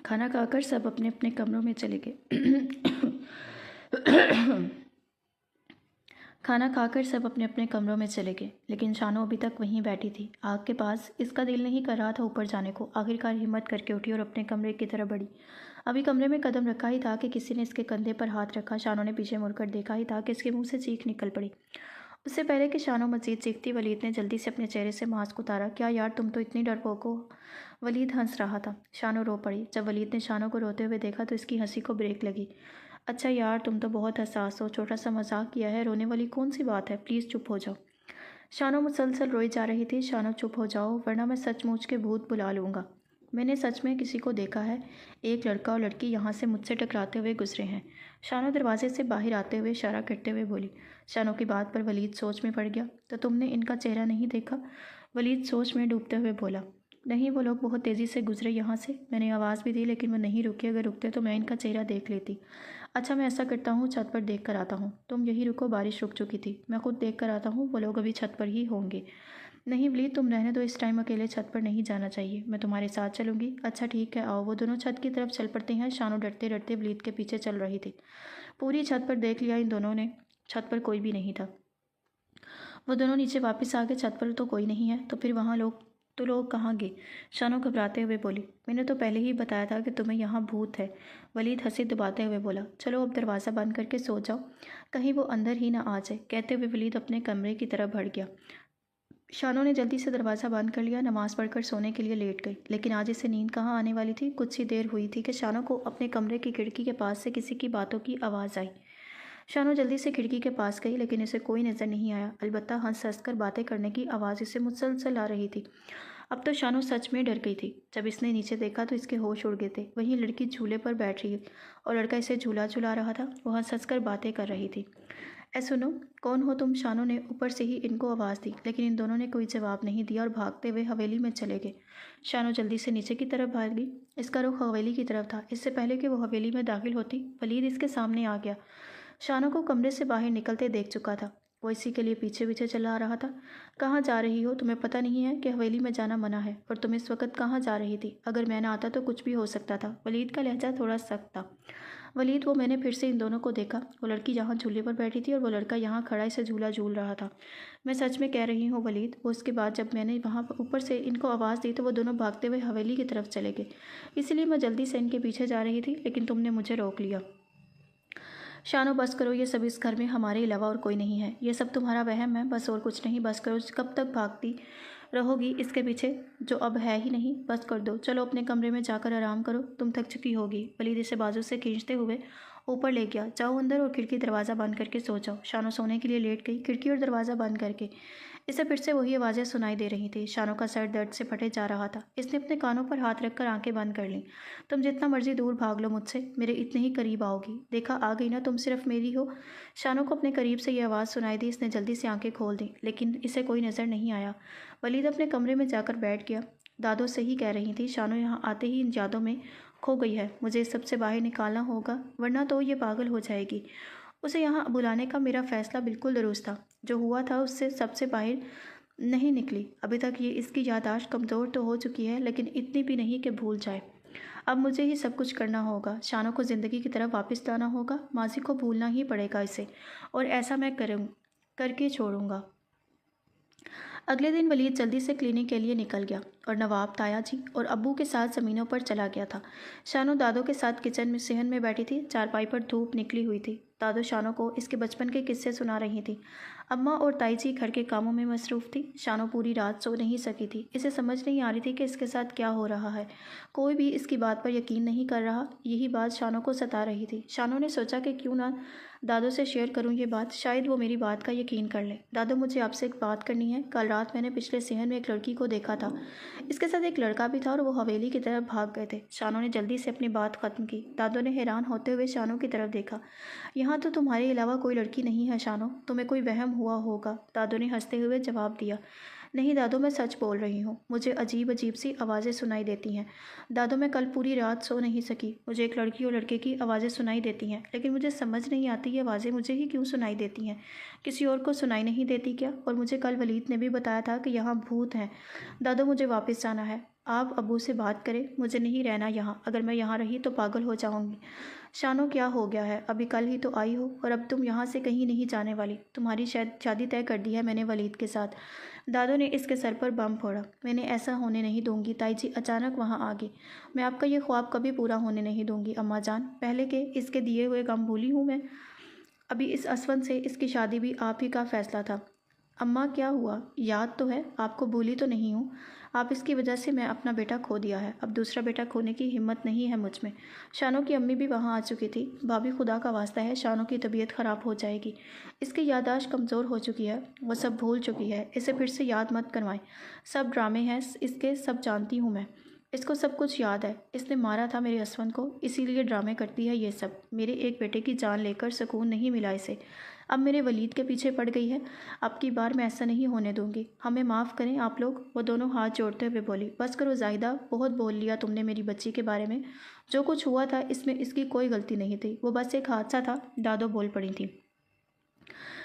खाना खाकर सब अपने अपने कमरों में चले गए। खाना खाकर सब अपने अपने कमरों में चले गए, लेकिन शानू अभी तक वहीं बैठी थी आग के पास। इसका दिल नहीं कर रहा था ऊपर जाने को। आखिरकार हिम्मत करके उठी और अपने कमरे की तरफ बढ़ी। अभी कमरे में कदम रखा ही था कि किसी ने इसके कंधे पर हाथ रखा। शानू ने पीछे मुड़कर देखा ही था कि इसके मुंह से चीख निकल पड़ी। उससे पहले कि शानो मजीद चीखती, वलीद ने जल्दी से अपने चेहरे से मास्क उतारा। क्या यार, तुम तो इतनी डरपोक हो। वलीद हंस रहा था। शानो रो पड़ी। जब वलीद ने शानो को रोते हुए देखा तो इसकी हंसी को ब्रेक लगी। अच्छा यार, तुम तो बहुत हसास हो, छोटा सा मजाक किया है, रोने वाली कौन सी बात है, प्लीज़ चुप हो जाओ। शानो मुसलसल रोई जा रही थी। शानो चुप हो जाओ वरना मैं सचमुच के भूत बुला लूँगा। मैंने सच में किसी को देखा है। एक लड़का और लड़की यहाँ से मुझसे टकराते हुए गुजरे हैं। शानो दरवाजे से बाहर आते हुए इशारा करते हुए बोली। शानो की बात पर वलीद सोच में पड़ गया। तो तुमने इनका चेहरा नहीं देखा? वलीद सोच में डूबते हुए बोला। नहीं, वो लोग बहुत तेज़ी से गुजरे यहाँ से। मैंने आवाज़ भी दी लेकिन वो नहीं रुके। अगर रुकते तो मैं इनका चेहरा देख लेती। अच्छा, मैं ऐसा करता हूँ, छत पर देख कर आता हूँ। तुम यही रुको, बारिश रुक चुकी थी। मैं खुद देख कर आता हूँ, वो लोग अभी छत पर ही होंगे। नहीं वलीद, तुम रहने दो, इस टाइम अकेले छत पर नहीं जाना चाहिए। मैं तुम्हारे साथ चलूँगी। अच्छा ठीक है, आओ। वो दोनों छत की तरफ चल पड़ते हैं। शानो डरते डरते वलीद के पीछे चल रही थी। पूरी छत पर देख लिया इन दोनों ने। छत पर कोई भी नहीं था। वो दोनों नीचे वापस आ गए। छत पर तो कोई नहीं है, तो फिर वहाँ लोग कहाँ गए? शानो घबराते हुए बोली। मैंने तो पहले ही बताया था कि तुम्हें यहाँ भूत है। वलीद हंसी दबाते हुए बोला। चलो अब दरवाज़ा बंद करके सो जाओ, कहीं वो अंदर ही ना आ जाए। कहते हुए वलीद अपने कमरे की तरफ बढ़ गया। शानो ने जल्दी से दरवाज़ा बंद कर लिया, नमाज पढ़कर सोने के लिए लेट गई। लेकिन आज इसे नींद कहाँ आने वाली थी। कुछ ही देर हुई थी कि शानो को अपने कमरे की खिड़की के पास से किसी की बातों की आवाज़ आई। शानो जल्दी से खिड़की के पास गई लेकिन इसे कोई नज़र नहीं आया। अलबत्ता हंस हंस कर बातें करने की आवाज़ इसे मुसलसल आ रही थी। अब तो शानो सच में डर गई थी। जब इसने नीचे देखा तो इसके होश उड़ गए थे। वहीं लड़की झूले पर बैठ रही और लड़का इसे झूला झुला रहा था। वह हंस हंस कर बातें कर रही थी। ऐ सुनो, कौन हो तुम? शानो ने ऊपर से ही इनको आवाज़ दी लेकिन इन दोनों ने कोई जवाब नहीं दिया और भागते हुए हवेली में चले गए। शानो जल्दी से नीचे की तरफ भागी। इसका रुख हवेली की तरफ था। इससे पहले कि वो हवेली में दाखिल होती, वलीद इसके सामने आ गया। शानो को कमरे से बाहर निकलते देख चुका था। वो इसी के लिए पीछे पीछे चला आ रहा था। कहाँ जा रही हो? तुम्हें पता नहीं है कि हवेली में जाना मना है? और तुम इस वक्त कहाँ जा रही थी? अगर मैं ना आता तो कुछ भी हो सकता था। वलीद का लहजा थोड़ा सख्त था। वलीद, वो मैंने फिर से इन दोनों को देखा। वो लड़की यहाँ झूले पर बैठी थी और वो लड़का यहाँ खड़ा इसे झूला झूल रहा था। मैं सच में कह रही हूँ वलीद। वो उसके बाद जब मैंने वहाँ ऊपर से इनको आवाज़ दी तो वो दोनों भागते हुए हवेली की तरफ चले गए। इसलिए मैं जल्दी से इनके पीछे जा रही थी लेकिन तुमने मुझे रोक लिया। शानो बस करो, ये सब इस घर में हमारे अलावा और कोई नहीं है। ये सब तुम्हारा वहम है, बस, और कुछ नहीं। बस करो, कब तक भागती रहोगी इसके पीछे जो अब है ही नहीं? बस कर दो, चलो अपने कमरे में जाकर आराम करो, तुम थक चुकी होगी। वलीद इसे बाजू से खींचते हुए ऊपर ले गया। जाओ अंदर और खिड़की दरवाज़ा बंद करके सो जाओ। शानो सोने के लिए लेट गई, खिड़की और दरवाज़ा बंद करके। इसे फिर से वही आवाज़ें सुनाई दे रही थी। शानो का सर दर्द से फटे जा रहा था। इसने अपने कानों पर हाथ रखकर आंखें बंद कर लीं। तुम जितना मर्जी दूर भाग लो मुझसे, मेरे इतने ही करीब आओगी। देखा, आ गई ना, तुम सिर्फ मेरी हो। शानो को अपने करीब से यह आवाज़ सुनाई दी। इसने जल्दी से आंखें खोल दी लेकिन इसे कोई नज़र नहीं आया। वलीद अपने कमरे में जाकर बैठ गया। दादो सही कह रही थी, शानो यहाँ आते ही इन यादों में खो गई है। मुझे इस सबसे बाहर निकालना होगा वरना तो ये पागल हो जाएगी। उसे यहाँ बुलाने का मेरा फ़ैसला बिल्कुल दुरुस्त था। जो हुआ था उससे सबसे बाहर नहीं निकली। अभी तक ये इसकी याददाश्त कमज़ोर तो हो चुकी है लेकिन इतनी भी नहीं कि भूल जाए। अब मुझे ही सब कुछ करना होगा। शानो को ज़िंदगी की तरफ वापस लाना होगा। माजी को भूलना ही पड़ेगा इसे, और ऐसा मैं करके छोड़ूंगा। अगले दिन वलीद जल्दी से क्लिनिक के लिए निकल गया और नवाब, ताया जी और अब्बू के साथ ज़मीनों पर चला गया था। शानो दादो के साथ किचन में सेहन में बैठी थी। चारपाई पर धूप निकली हुई थी। दादो शानो को इसके बचपन के किस्से सुना रही थी। अम्मा और ताई जी घर के कामों में मसरूफ़ थी। शानो पूरी रात सो नहीं सकी थी। इसे समझ नहीं आ रही थी कि इसके साथ क्या हो रहा है। कोई भी इसकी बात पर यकीन नहीं कर रहा। यही बात शानो को सता रही थी। शानो ने सोचा कि क्यों ना दादो से शेयर करूं ये बात, शायद वो मेरी बात का यकीन कर ले। दादो, मुझे आपसे एक बात करनी है। कल रात मैंने पिछले सेहन में एक लड़की को देखा था। इसके साथ एक लड़का भी था और वो हवेली की तरफ भाग गए थे। शानो ने जल्दी से अपनी बात ख़त्म की। दादो ने हैरान होते हुए शानो की तरफ देखा। यहाँ तो तुम्हारे अलावा कोई लड़की नहीं है शानो, तुम्हें कोई वहम हुआ होगा। दादो ने हंसते हुए जवाब दिया। नहीं दादो, मैं सच बोल रही हूँ। मुझे अजीब अजीब सी आवाज़ें सुनाई देती हैं। दादो, मैं कल पूरी रात सो नहीं सकी। मुझे एक लड़की और लड़के की आवाज़ें सुनाई देती हैं लेकिन मुझे समझ नहीं आती ये आवाज़ें मुझे ही क्यों सुनाई देती हैं। किसी और को सुनाई नहीं देती क्या? और मुझे कल वलीद ने भी बताया था कि यहाँ भूत हैं। दादो, मुझे वापस जाना है। आप अब्बू से बात करें, मुझे नहीं रहना यहाँ। अगर मैं यहाँ रही तो पागल हो जाऊँगी। शानो, क्या हो गया है? अभी कल ही तो आई हो और अब तुम यहाँ से कहीं नहीं जाने वाली। तुम्हारी शायद शादी तय कर दी है मैंने वलीद के साथ। दादो ने इसके सर पर बम फोड़ा। मैंने ऐसा होने नहीं दूंगी। ताई जी अचानक वहाँ आ गई। मैं आपका ये ख्वाब कभी पूरा होने नहीं दूंगी अम्मा जान। पहले के इसके दिए हुए गम भूली हूँ मैं। अभी इस असवन से इसकी शादी भी आप ही का फैसला था। अम्मा क्या हुआ? याद तो है, आपको भूली तो नहीं हूँ। आप इसकी वजह से मैं अपना बेटा खो दिया है। अब दूसरा बेटा खोने की हिम्मत नहीं है मुझ में। शानों की अम्मी भी वहाँ आ चुकी थी। भाभी खुदा का वास्ता है, शानों की तबीयत ख़राब हो जाएगी। इसकी याददाश्त कमज़ोर हो चुकी है, वो सब भूल चुकी है। इसे फिर से याद मत करवाएं। सब ड्रामे हैं इसके, सब जानती हूँ मैं। इसको सब कुछ याद है। इसने मारा था मेरे असवन को, इसीलिए ड्रामे करती है ये सब। मेरे एक बेटे की जान लेकर सुकून नहीं मिला इसे। अब मेरे वलीद के पीछे पड़ गई है। अब की बार मैं ऐसा नहीं होने दूंगी। हमें माफ़ करें आप लोग। वो दोनों हाथ जोड़ते हुए बोली, बस करो जाहिदा, बहुत बोल लिया तुमने मेरी बच्ची के बारे में। जो कुछ हुआ था इसमें इसकी कोई गलती नहीं थी, वो बस एक हादसा था। दादो बोल पड़ी थी।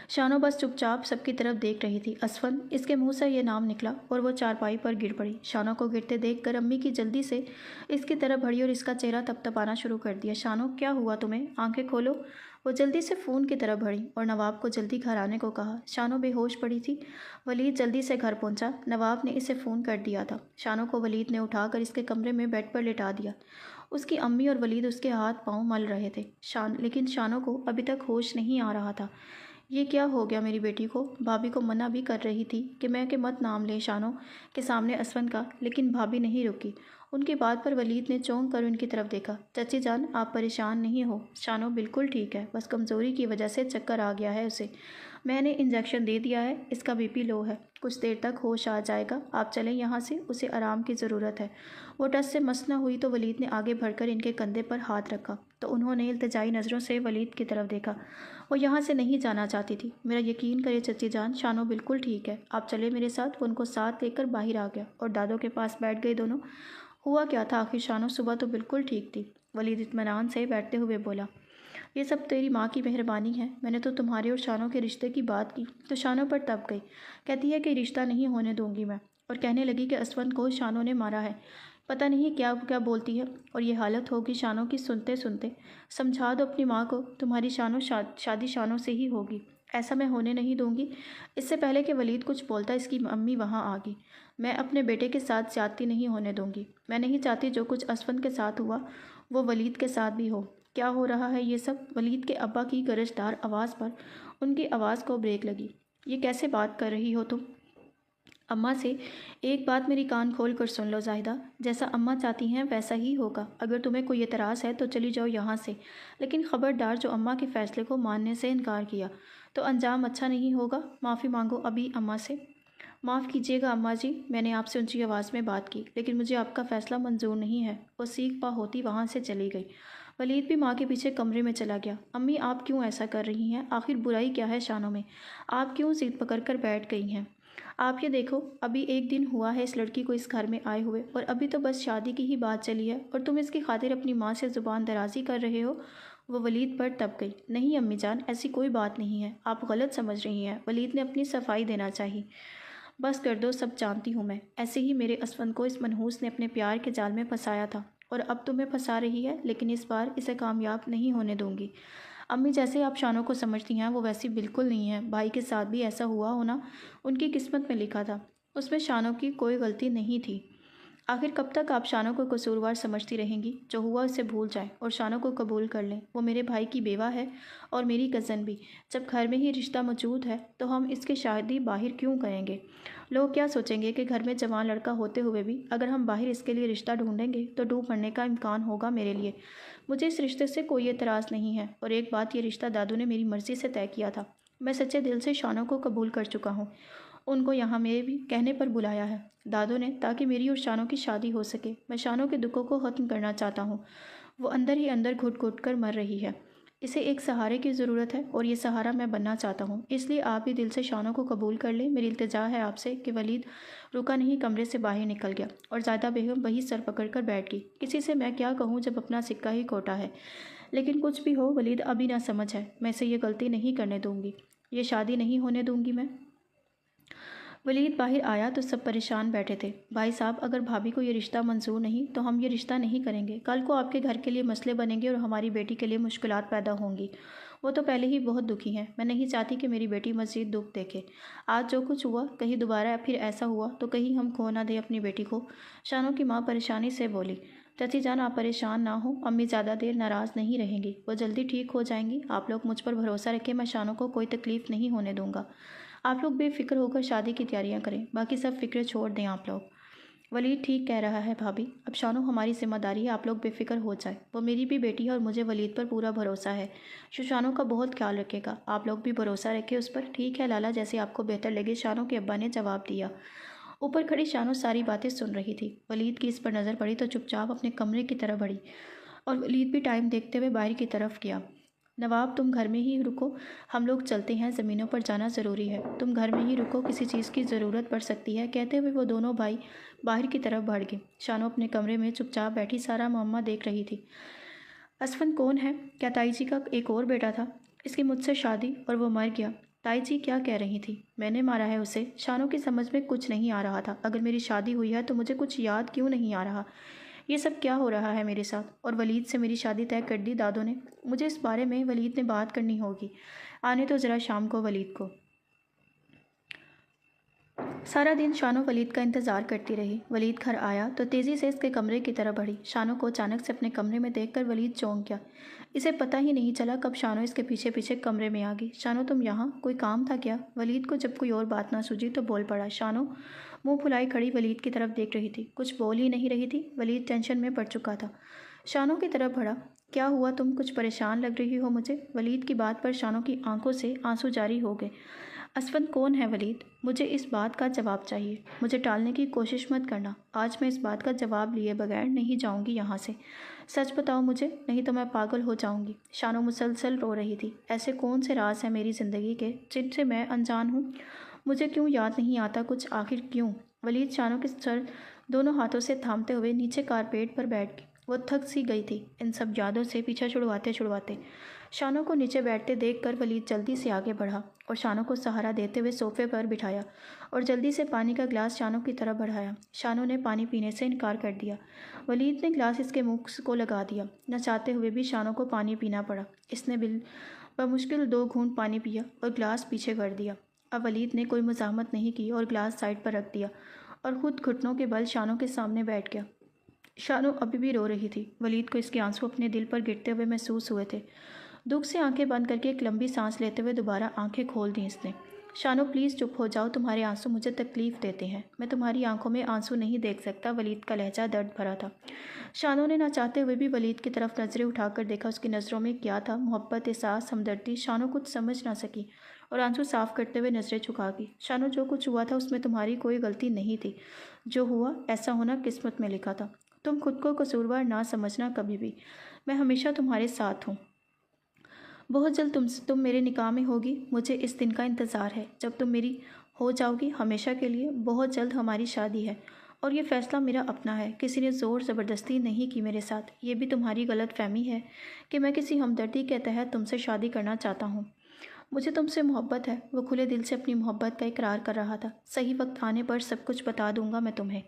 शानो बस चुपचाप सबकी तरफ देख रही थी। असफन, इसके मुंह से ये नाम निकला और वो चारपाई पर गिर पड़ी। शानो को गिरते देखकर अम्मी की जल्दी से इसकी तरफ बढ़ी और इसका चेहरा तपतपाना शुरू कर दिया। शानो, क्या हुआ तुम्हें? आंखें खोलो। वो जल्दी से फ़ोन की तरफ बढ़ी और नवाब को जल्दी घर आने को कहा। शानो बेहोश पड़ी थी। वलीद जल्दी से घर पहुंचा। नवाब ने इसे फ़ोन कर दिया था। शानो को वलीद ने उठाकर इसके कमरे में बेड पर लिटा दिया। उसकी अम्मी और वलीद उसके हाथ पाँव मल रहे थे। लेकिन शानो को अभी तक होश नहीं आ रहा था। ये क्या हो गया मेरी बेटी को? भाभी को मना भी कर रही थी कि मत नाम ले शानो के सामने असवन का, लेकिन भाभी नहीं रुकी। उनकी बात पर वलीद ने चौंक कर उनकी तरफ देखा। चाची जान, आप परेशान नहीं हो? शानो बिल्कुल ठीक है, बस कमज़ोरी की वजह से चक्कर आ गया है उसे। मैंने इंजेक्शन दे दिया है, इसका बीपी लो है, कुछ देर तक होश आ जाएगा। आप चलें यहाँ से, उसे आराम की ज़रूरत है। वो टस से मस न हुई तो वलीद ने आगे बढ़कर इनके कंधे पर हाथ रखा तो उन्होंने इल्तिजाई नज़रों से वलीद की तरफ देखा। वो यहाँ से नहीं जाना चाहती थी। मेरा यकीन करे चची जान, शानो बिल्कुल ठीक है, आप चले मेरे साथ। वो उनको साथ लेकर बाहर आ गया और दादों के पास बैठ गए दोनों। हुआ क्या था आखिर शानो? सुबह तो बिल्कुल ठीक थी। वलीद इत्मीनान से बैठते हुए बोला, ये सब तेरी माँ की मेहरबानी है। मैंने तो तुम्हारे और शानो के रिश्ते की बात की तो शानो पर तप गई। कहती है कि रिश्ता नहीं होने दूंगी मैं, और कहने लगी कि असवन को शानो ने मारा है। पता नहीं क्या क्या बोलती है। और ये हालत होगी शानो की सुनते सुनते। समझा दो अपनी माँ को, तुम्हारी शानो शादी शानो से ही होगी। ऐसा मैं होने नहीं दूंगी। इससे पहले कि वलीद कुछ बोलता इसकी अम्मी वहाँ आ गई। मैं अपने बेटे के साथ ज्यादती नहीं होने दूंगी। मैं नहीं चाहती जो कुछ असवन के साथ हुआ वो वलीद के साथ भी हो। क्या हो रहा है ये सब? वलीद के अब्बा की गरजदार आवाज़ पर उनकी आवाज़ को ब्रेक लगी। ये कैसे बात कर रही हो तुम? अम्मा से एक बात मेरी कान खोल कर सुन लो जाहिदा, जैसा अम्मा चाहती हैं वैसा ही होगा। अगर तुम्हें कोई एतराज़ है तो चली जाओ यहाँ से, लेकिन ख़बरदार जो अम्मा के फ़ैसले को मानने से इनकार किया तो अंजाम अच्छा नहीं होगा। माफ़ी मांगो अभी अम्मा से। माफ़ कीजिएगा अम्मा जी, मैंने आपसे ऊंची आवाज़ में बात की, लेकिन मुझे आपका फ़ैसला मंजूर नहीं है। वो सीख पा होती वहाँ से चली गई। वलीद भी माँ के पीछे कमरे में चला गया। अम्मी, आप क्यों ऐसा कर रही हैं? आखिर बुराई क्या है शानों में? आप क्यों ज़िद पकड़ कर बैठ गई हैं? आप ये देखो, अभी एक दिन हुआ है इस लड़की को इस घर में आए हुए, और अभी तो बस शादी की ही बात चली है और तुम इसकी खातिर अपनी माँ से ज़ुबान दराजी कर रहे हो। वो वलीद पर तप गई। नहीं अम्मी जान, ऐसी कोई बात नहीं है, आप गलत समझ रही हैं। वलीद ने अपनी सफाई देना चाहिए। बस कर दो, सब जानती हूँ मैं। ऐसे ही मेरे असवन को इस मनहूस ने अपने प्यार के जाल में फंसाया था और अब तुम्हें फंसा रही है, लेकिन इस बार इसे कामयाब नहीं होने दूंगी। अम्मी, जैसे आप शानों को समझती हैं वो वैसी बिल्कुल नहीं है। भाई के साथ भी ऐसा हुआ होना उनकी किस्मत में लिखा था। उसमें शानों की कोई गलती नहीं थी। आखिर कब तक आप शानों को कसूरवार समझती रहेंगी? जो हुआ उसे भूल जाएं और शानों को कबूल कर लें। वो मेरे भाई की बेवा है और मेरी कज़न भी। जब घर में ही रिश्ता मौजूद है तो हम इसकी शादी बाहर क्यों करेंगे? लोग क्या सोचेंगे कि घर में जवान लड़का होते हुए भी अगर हम बाहर इसके लिए रिश्ता ढूंढेंगे तो डूब मरने का इम्कान होगा मेरे लिए। मुझे इस रिश्ते से कोई एतराज़ नहीं है। और एक बात, ये रिश्ता दादू ने मेरी मर्ज़ी से तय किया था। मैं सच्चे दिल से शानों को कबूल कर चुका हूँ। उनको यहाँ मेरे भी कहने पर बुलाया है दादू ने, ताकि मेरी और शानों की शादी हो सके। मैं शानों के दुखों को ख़त्म करना चाहता हूँ। वो अंदर ही अंदर घुट घुट कर मर रही है। इसे एक सहारे की ज़रूरत है और ये सहारा मैं बनना चाहता हूँ। इसलिए आप भी दिल से शानों को कबूल कर लें। मेरी इल्तिजा है आपसे। कि वलीद रुका नहीं, कमरे से बाहर निकल गया और ज़ायदा बेगम वही सर पकड़ कर बैठ गई। किसी से मैं क्या कहूँ जब अपना सिक्का ही खोटा है। लेकिन कुछ भी हो, वलीद अभी ना समझ है। मैं इसे ये गलती नहीं करने दूँगी। ये शादी नहीं होने दूँगी मैं। वलीद बाहर आया तो सब परेशान बैठे थे। भाई साहब, अगर भाभी को ये रिश्ता मंजूर नहीं तो हम ये रिश्ता नहीं करेंगे। कल को आपके घर के लिए मसले बनेंगे और हमारी बेटी के लिए मुश्किलात पैदा होंगी। वो तो पहले ही बहुत दुखी हैं। मैं नहीं चाहती कि मेरी बेटी मज़ीद दुख देखे। आज जो कुछ हुआ, कहीं दोबारा फिर ऐसा हुआ तो कहीं हम खो ना दें अपनी बेटी को। शानों की माँ परेशानी से बोली। चाची जान, आप परेशान ना हो। अम्मी ज़्यादा देर नाराज़ नहीं रहेंगी, वो जल्दी ठीक हो जाएंगी। आप लोग मुझ पर भरोसा रखें, मैं शानों को कोई तकलीफ़ नहीं होने दूँगा। आप लोग बेफिक्र होकर शादी की तैयारियां करें, बाकी सब फिक्र छोड़ दें आप लोग। वलीद ठीक कह रहा है भाभी, अब शानो हमारी जिम्मेदारी है, आप लोग बेफिक्र हो जाए। वो मेरी भी बेटी है और मुझे वलीद पर पूरा भरोसा है। शानो का बहुत ख्याल रखेगा, आप लोग भी भरोसा रखें उस पर। ठीक है लाला, जैसे आपको बेहतर लगे, शानो के अब्बा ने जवाब दिया। ऊपर खड़ी शानो सारी बातें सुन रही थी। वलीद की इस पर नज़र पड़ी तो चुपचाप अपने कमरे की तरफ बढ़ी और वलीद भी टाइम देखते हुए बाहर की तरफ गया। नवाब तुम घर में ही रुको, हम लोग चलते हैं, ज़मीनों पर जाना ज़रूरी है। तुम घर में ही रुको, किसी चीज़ की ज़रूरत पड़ सकती है। कहते हुए वो दोनों भाई बाहर की तरफ बढ़ गए। शानो अपने कमरे में चुपचाप बैठी सारा मामा देख रही थी। असफन कौन है? क्या ताई जी का एक और बेटा था? इसकी मुझसे शादी और वो मर गया। ताई जी क्या कह रही थी? मैंने मारा है उसे। शानो की समझ में कुछ नहीं आ रहा था। अगर मेरी शादी हुई है तो मुझे कुछ याद क्यों नहीं आ रहा? ये सब क्या हो रहा है मेरे साथ? और वलीद से मेरी शादी तय कर दी दादों ने। मुझे इस बारे में वलीद ने बात करनी होगी। आने तो ज़रा शाम को वलीद को। सारा दिन शानो वलीद का इंतज़ार करती रही। वलीद घर आया तो तेज़ी से इसके कमरे की तरफ बढ़ी। शानो को अचानक से अपने कमरे में देखकर वलीद चौंक गया। इसे पता ही नहीं चला कब शानो इसके पीछे पीछे कमरे में आ गई। शानो तुम यहाँ, कोई काम था क्या? वलीद को जब कोई और बात ना सूझी तो बोल पड़ा। शानो मुंह फुलाई खड़ी वलीद की तरफ देख रही थी, कुछ बोल ही नहीं रही थी। वलीद टेंशन में पड़ चुका था। शानो की तरफ बढ़ा। क्या हुआ, तुम कुछ परेशान लग रही हो मुझे? वलीद की बात पर शानो की आंखों से आंसू जारी हो गए। असफन कौन है वलीद? मुझे इस बात का जवाब चाहिए। मुझे टालने की कोशिश मत करना। आज मैं इस बात का जवाब लिए बगैर नहीं जाऊंगी यहाँ से। सच बताओ मुझे, नहीं तो मैं पागल हो जाऊंगी। शानो मुसलसल रो रही थी। ऐसे कौन से राज हैं मेरी ज़िंदगी के जिनसे मैं अनजान हूँ? मुझे क्यों याद नहीं आता कुछ, आखिर क्यों? वलीद शानो के सर दोनों हाथों से थामते हुए नीचे कारपेट पर बैठ गई। वो थक सी गई थी इन सब यादों से पीछा छुड़वाते छुड़वाते। शानो को नीचे बैठते देखकर वलीद जल्दी से आगे बढ़ा और शानो को सहारा देते हुए सोफे पर बिठाया और जल्दी से पानी का ग्लास शानो की तरफ बढ़ाया। शानो ने पानी पीने से इनकार कर दिया। वलीद ने ग्लास इसके मुंह को लगा दिया। न चाहते हुए भी शानो को पानी पीना पड़ा। इसने बमुश्किल 2 घूंट पानी पिया और ग्लास पीछे कर दिया। अब वलीद ने कोई मज़ाहमत नहीं की और ग्लास साइड पर रख दिया और खुद घुटनों के बल शानो के सामने बैठ गया। शानो अभी भी रो रही थी। वलीद को इसके आंसू अपने दिल पर गिरते हुए महसूस हुए थे। दुख से आंखें बंद करके एक लंबी सांस लेते हुए दोबारा आंखें खोल दी इसने। शानो प्लीज़ चुप हो जाओ, तुम्हारे आंसू मुझे तकलीफ़ देते हैं। मैं तुम्हारी आंखों में आंसू नहीं देख सकता। वलीद का लहजा दर्द भरा था। शानो ने ना चाहते हुए भी वलीद की तरफ नज़रें उठाकर देखा। उसकी नज़रों में क्या था? मोहब्बत, एहसास, हमदर्दी? शानो कुछ समझ ना सकी और आंसू साफ करते हुए नज़रें झुका गई। शानो जो कुछ हुआ था उसमें तुम्हारी कोई गलती नहीं थी। जो हुआ ऐसा होना किस्मत में लिखा था। तुम खुद को कसूरवार ना समझना कभी भी। मैं हमेशा तुम्हारे साथ हूँ। बहुत जल्द तुम मेरे निकाह में होगी। मुझे इस दिन का इंतज़ार है जब तुम मेरी हो जाओगी हमेशा के लिए। बहुत जल्द हमारी शादी है और ये फ़ैसला मेरा अपना है। किसी ने ज़ोर ज़बरदस्ती नहीं की मेरे साथ। ये भी तुम्हारी गलत फहमी है कि मैं किसी हमदर्दी के तहत तुमसे शादी करना चाहता हूँ। मुझे तुमसे मोहब्बत है। वो खुले दिल से अपनी मोहब्बत का इकरार कर रहा था। सही वक्त आने पर सब कुछ बता दूंगा मैं तुम्हें।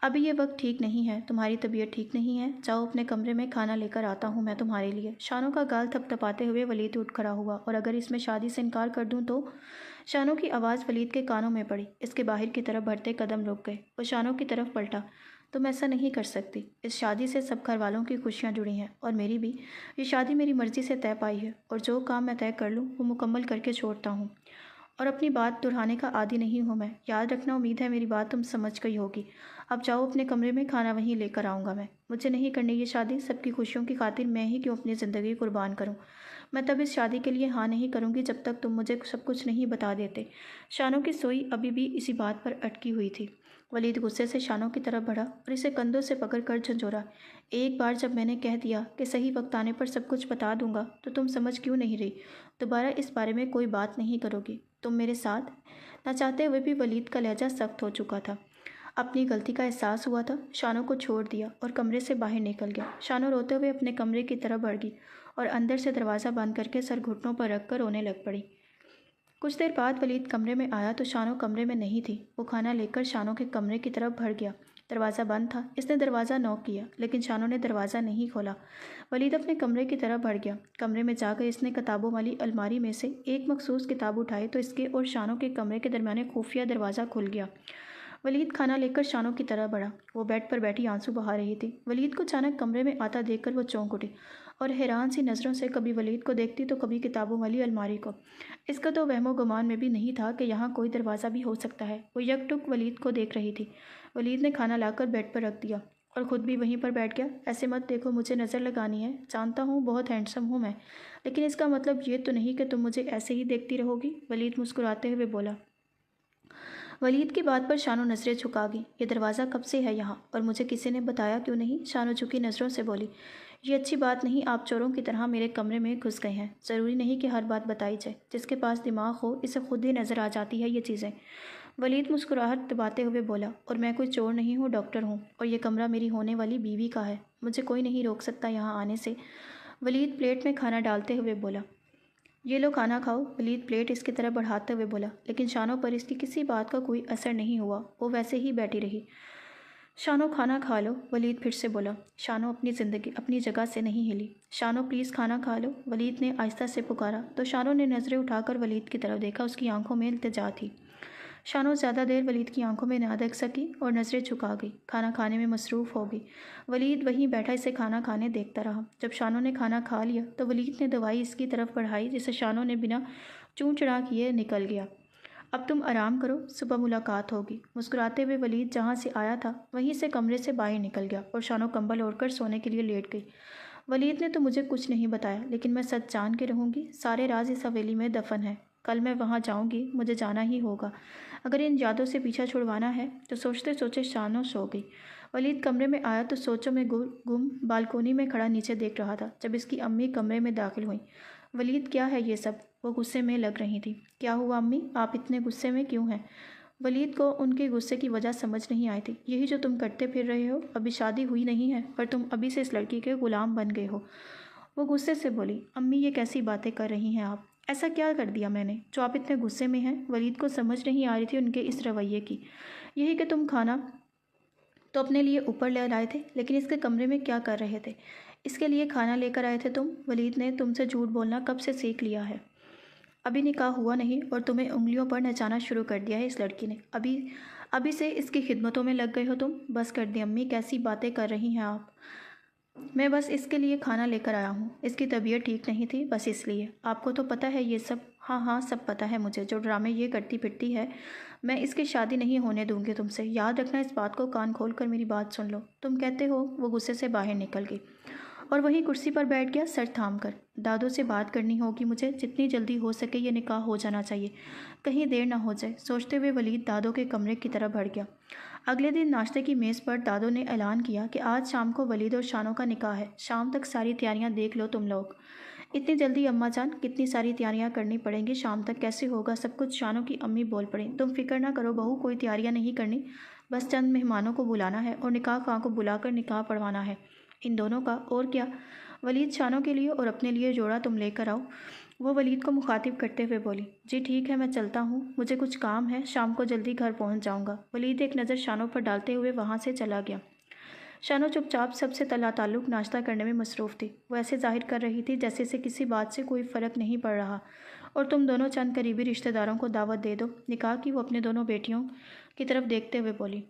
अभी ये वक्त ठीक नहीं है, तुम्हारी तबीयत ठीक नहीं है। जाओ अपने कमरे में, खाना लेकर आता हूँ मैं तुम्हारे लिए। शानो का गाल थपथपाते हुए वलीद उठ खड़ा हुआ। और अगर इसमें शादी से इनकार कर दूँ तो? शानो की आवाज़ वलीद के कानों में पड़ी। इसके बाहर की तरफ बढ़ते कदम रुक गए। वो शानो की तरफ पलटा। तुम ऐसा नहीं कर सकती। इस शादी से सब घर वालों की खुशियाँ जुड़ी हैं और मेरी भी। ये शादी मेरी मर्ज़ी से तय पाई है और जो काम मैं तय कर लूँ वो मुकम्मल करके छोड़ता हूँ और अपनी बात दोहराने का आदी नहीं हूँ मैं। याद रखना, उम्मीद है मेरी बात तुम समझ गई होगी। अब जाओ अपने कमरे में, खाना वहीं लेकर आऊँगा मैं। मुझे नहीं करनी ये शादी। सबकी खुशियों की खातिर मैं ही क्यों अपनी ज़िंदगी कुर्बान करूँ। मैं तब इस शादी के लिए हाँ नहीं करूँगी जब तक तुम मुझे सब कुछ नहीं बता देते। शानो की सोई अभी भी इसी बात पर अटकी हुई थी। वलीद गुस्से से शानो की तरफ बढ़ा और इसे कंधों से पकड़कर झंझोरा। एक बार जब मैंने कह दिया कि सही वक्त आने पर सब कुछ बता दूंगा तो तुम समझ क्यों नहीं रही? दोबारा इस बारे में कोई बात नहीं करोगी तुम मेरे साथ? न चाहते हुए भी वलीद का लहजा सख्त हो चुका था। अपनी गलती का एहसास हुआ था। शानो को छोड़ दिया और कमरे से बाहर निकल गया। शानो रोते हुए अपने कमरे की तरफ बढ़ गई और अंदर से दरवाज़ा बंद करके सर घुटनों पर रखकर रोने लग पड़ी। कुछ देर बाद वलीद कमरे में आया तो शानो कमरे में नहीं थी। वो खाना लेकर शानो के कमरे की तरफ बढ़ गया। दरवाज़ा बंद था। इसने दरवाज़ा नॉक किया लेकिन शानो ने दरवाज़ा नहीं खोला। वलीद अपने कमरे की तरफ बढ़ गया। कमरे में जाकर इसने किताबों वाली अलमारी में से एक मखसूस किताब उठाई तो इसके और शानो के कमरे के दरमियान खुफिया दरवाज़ा खुल गया। वलीद खाना लेकर शानो की तरह बढ़ा। वो बेड पर बैठी आंसू बहा रही थी। वलीद को अचानक कमरे में आता देखकर वो चौंक उठी और हैरान सी नज़रों से कभी वलीद को देखती तो कभी किताबों वाली अलमारी को। इसका तो वहमो गुमान में भी नहीं था कि यहाँ कोई दरवाज़ा भी हो सकता है। वो यकटुक वलीद को देख रही थी। वलीद ने खाना लाकर बेड पर रख दिया और ख़ुद भी वहीं पर बैठ गया। ऐसे मत देखो, मुझे नज़र लगानी है। जानता हूँ बहुत हैंडसम हूँ मैं, लेकिन इसका मतलब ये तो नहीं कि तुम मुझे ऐसे ही देखती रहोगी। वलीद मुस्कुराते हुए बोला। वलीद की बात पर शानो नज़रें झुका गई। ये दरवाज़ा कब से है यहाँ, और मुझे किसी ने बताया क्यों नहीं? शानो झुकी नज़रों से बोली। ये अच्छी बात नहीं, आप चोरों की तरह मेरे कमरे में घुस गए हैं। ज़रूरी नहीं कि हर बात बताई जाए। जिसके पास दिमाग हो इसे खुद ही नज़र आ जाती है ये चीज़ें। वलीद मुस्कुराहट दबाते हुए बोला। और मैं कोई चोर नहीं हूँ, डॉक्टर हूँ, और ये कमरा मेरी होने वाली बीवी का है। मुझे कोई नहीं रोक सकता यहाँ आने से। वलीद प्लेट में खाना डालते हुए बोला। ये लो खाना खाओ। वलीद प्लेट इसकी तरफ बढ़ाते हुए बोला, लेकिन शानो पर इसकी किसी बात का कोई असर नहीं हुआ। वो वैसे ही बैठी रही। शानो खाना खा लो, वलीद फिर से बोला। शानो अपनी जगह से नहीं हिली। शानो प्लीज़ खाना खा लो, वलीद ने आहिस्ता से पुकारा। तो शानो ने नज़रें उठाकर वलीद की तरफ देखा। उसकी आंखों में इल्तिजा थी। शानो ज़्यादा देर वलीद की आंखों में ना देख सकी और नज़रें झुका गई। खाना खाने में मसरूफ़ हो गई। वलीद वहीं बैठा इसे खाना खाने देखता रहा। जब शानो ने खाना खा लिया तो वलीद ने दवाई इसकी तरफ बढ़ाई, जिसे शानो ने बिना चूं चढ़ा किए निकल गया। अब तुम आराम करो, सुबह मुलाकात होगी। मुस्कुराते हुए वलीद जहाँ से आया था वहीं से कमरे से बाहर निकल गया और शानो कंबल ओढ़कर सोने के लिए लेट गई। वलीद ने तो मुझे कुछ नहीं बताया, लेकिन मैं सच जान के रहूँगी। सारे राज इस हवेली में दफन है। कल मैं वहाँ जाऊँगी, मुझे जाना ही होगा। अगर इन यादों से पीछा छुड़वाना है तो सोचते सोचते शानो सो गई। वलीद कमरे में आया तो सोचों में गुम बालकोनी में खड़ा नीचे देख रहा था जब इसकी अम्मी कमरे में दाखिल हुई। वलीद क्या है ये सब? वो गुस्से में लग रही थी। क्या हुआ अम्मी, आप इतने गुस्से में क्यों हैं? वलीद को उनके गुस्से की वजह समझ नहीं आई थी। यही जो तुम करते फिर रहे हो, अभी शादी हुई नहीं है पर तुम अभी से इस लड़की के गुलाम बन गए हो। वो गुस्से से बोली। अम्मी ये कैसी बातें कर रही हैं आप? ऐसा क्या कर दिया मैंने जो आप इतने गुस्से में हैं? वलीद को समझ नहीं आ रही थी उनके इस रवैये की। यही कि तुम खाना तो अपने लिए ऊपर ले लाए थे, लेकिन इसके कमरे में क्या कर रहे थे? इसके लिए खाना लेकर आए थे तुम? वलीद ने तुमसे झूठ बोलना कब से सीख लिया है? अभी निकाह हुआ नहीं और तुम्हें उंगलियों पर नचाना शुरू कर दिया है इस लड़की ने। अभी अभी से इसकी खिदमतों में लग गए हो तुम। बस कर दी अम्मी, कैसी बातें कर रही हैं आप? मैं बस इसके लिए खाना लेकर आया हूँ। इसकी तबीयत ठीक नहीं थी, बस इसलिए। आपको तो पता है ये सब। हाँ हाँ, सब पता है मुझे। जो ड्रामे ये करती फिरती है, मैं इसकी शादी नहीं होने दूंगी तुमसे। याद रखना, इस बात को कान खोल कर मेरी बात सुन लो। तुम कहते हो? वो गुस्से से बाहर निकल गई और वहीं कुर्सी पर बैठ गया सर थाम कर। दादों से बात करनी होगी मुझे, जितनी जल्दी हो सके ये निकाह हो जाना चाहिए, कहीं देर ना हो जाए। सोचते हुए वलीद दादों के कमरे की तरफ बढ़ गया। अगले दिन नाश्ते की मेज़ पर दादों ने ऐलान किया कि आज शाम को वलीद और शानो का निकाह है। शाम तक सारी तैयारियां देख लो तुम लोग। इतनी जल्दी अम्मा जान? कितनी सारी तैयारियां करनी पड़ेंगी, शाम तक कैसे होगा सब कुछ? शानो की अम्मी बोल पड़ी। तुम फिक्र ना करो बहू, कोई तैयारियां नहीं करनी, बस चंद मेहमानों को बुलाना है और निकाह खां को बुलाकर निकाह पढ़वाना है इन दोनों का। और क्या? वलीद शानो के लिए और अपने लिए जोड़ा तुम लेकर आओ। वो वलीद को मुखातिब करते हुए बोली। जी ठीक है, मैं चलता हूँ, मुझे कुछ काम है, शाम को जल्दी घर पहुँच जाऊँगा। वलीद एक नज़र शानो पर डालते हुए वहाँ से चला गया। शानो चुपचाप सबसे ताल्लुक़ नाश्ता करने में मसरूफ़ थी। वो ऐसे जाहिर कर रही थी जैसे से किसी बात से कोई फ़र्क नहीं पड़ रहा। और तुम दोनों चंद करीबी रिश्तेदारों को दावत दे दो निकाह की। वो अपने दोनों बेटियों की तरफ देखते हुए बोली।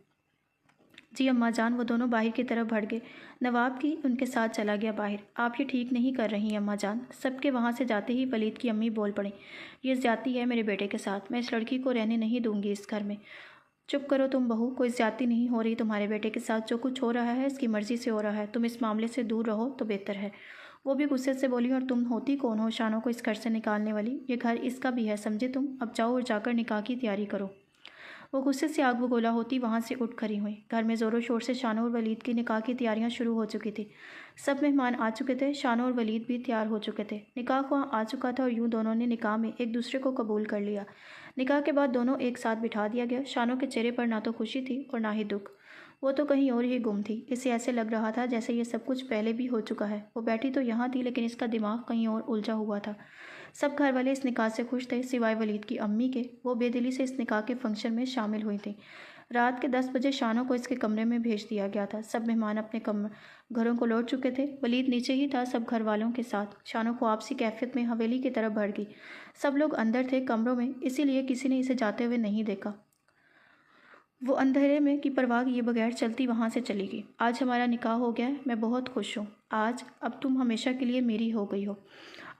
जी अम्मा जान। वो दोनों बाहर की तरफ बढ़ गए। नवाब की उनके साथ चला गया बाहर। आप ये ठीक नहीं कर रही अम्मा जान। सबके वहाँ से जाते ही वलीद की अम्मी बोल पड़ी। ये ज़्यादती है मेरे बेटे के साथ। मैं इस लड़की को रहने नहीं दूंगी इस घर में। चुप करो तुम बहू, कोई ज़्यादती नहीं हो रही तुम्हारे बेटे के साथ। जो कुछ हो रहा है इसकी मर्ज़ी से हो रहा है। तुम इस मामले से दूर रहो तो बेहतर है। वो भी गुस्से से बोली। और तुम होती कौन हो शानो को इस घर से निकालने वाली? ये घर इसका भी है, समझे तुम? अब जाओ और जाकर निकाह की तैयारी करो। वो गुस्से से आग बगोला होती वहाँ से उठ खड़ी हुई। घर में ज़ोरों शोर से शानो और वलीद की निकाह की तैयारियां शुरू हो चुकी थी। सब मेहमान आ चुके थे। शानो और वलीद भी तैयार हो चुके थे। निकाह वहाँ आ चुका था और यूँ दोनों ने निकाह में एक दूसरे को कबूल कर लिया। निकाह के बाद दोनों एक साथ बिठा दिया गया। शानो के चेहरे पर ना तो खुशी थी और ना ही दुख। वो तो कहीं और ही गुम थी। इसे ऐसे लग रहा था जैसे ये सब कुछ पहले भी हो चुका है। वो बैठी तो यहाँ थी, लेकिन इसका दिमाग कहीं और उलझा हुआ था। सब घर वाले इस निकाह से खुश थे, सिवाय वलीद की अम्मी के। वो बेदिली से इस निकाह के फंक्शन में शामिल हुई थी। रात के 10 बजे शानो को इसके कमरे में भेज दिया गया था। सब मेहमान अपने घरों को लौट चुके थे। वलीद नीचे ही था सब घर वालों के साथ। शानो को आपसी कैफियत में हवेली की तरफ बढ़ गई। सब लोग अंदर थे कमरों में, इसीलिए किसी ने इसे जाते हुए नहीं देखा। वो अंधेरे में की परवाह किए बगैर चलती वहाँ से चली गई। आज हमारा निकाह हो गया है, मैं बहुत खुश हूँ। आज अब तुम हमेशा के लिए मेरी हो गई हो।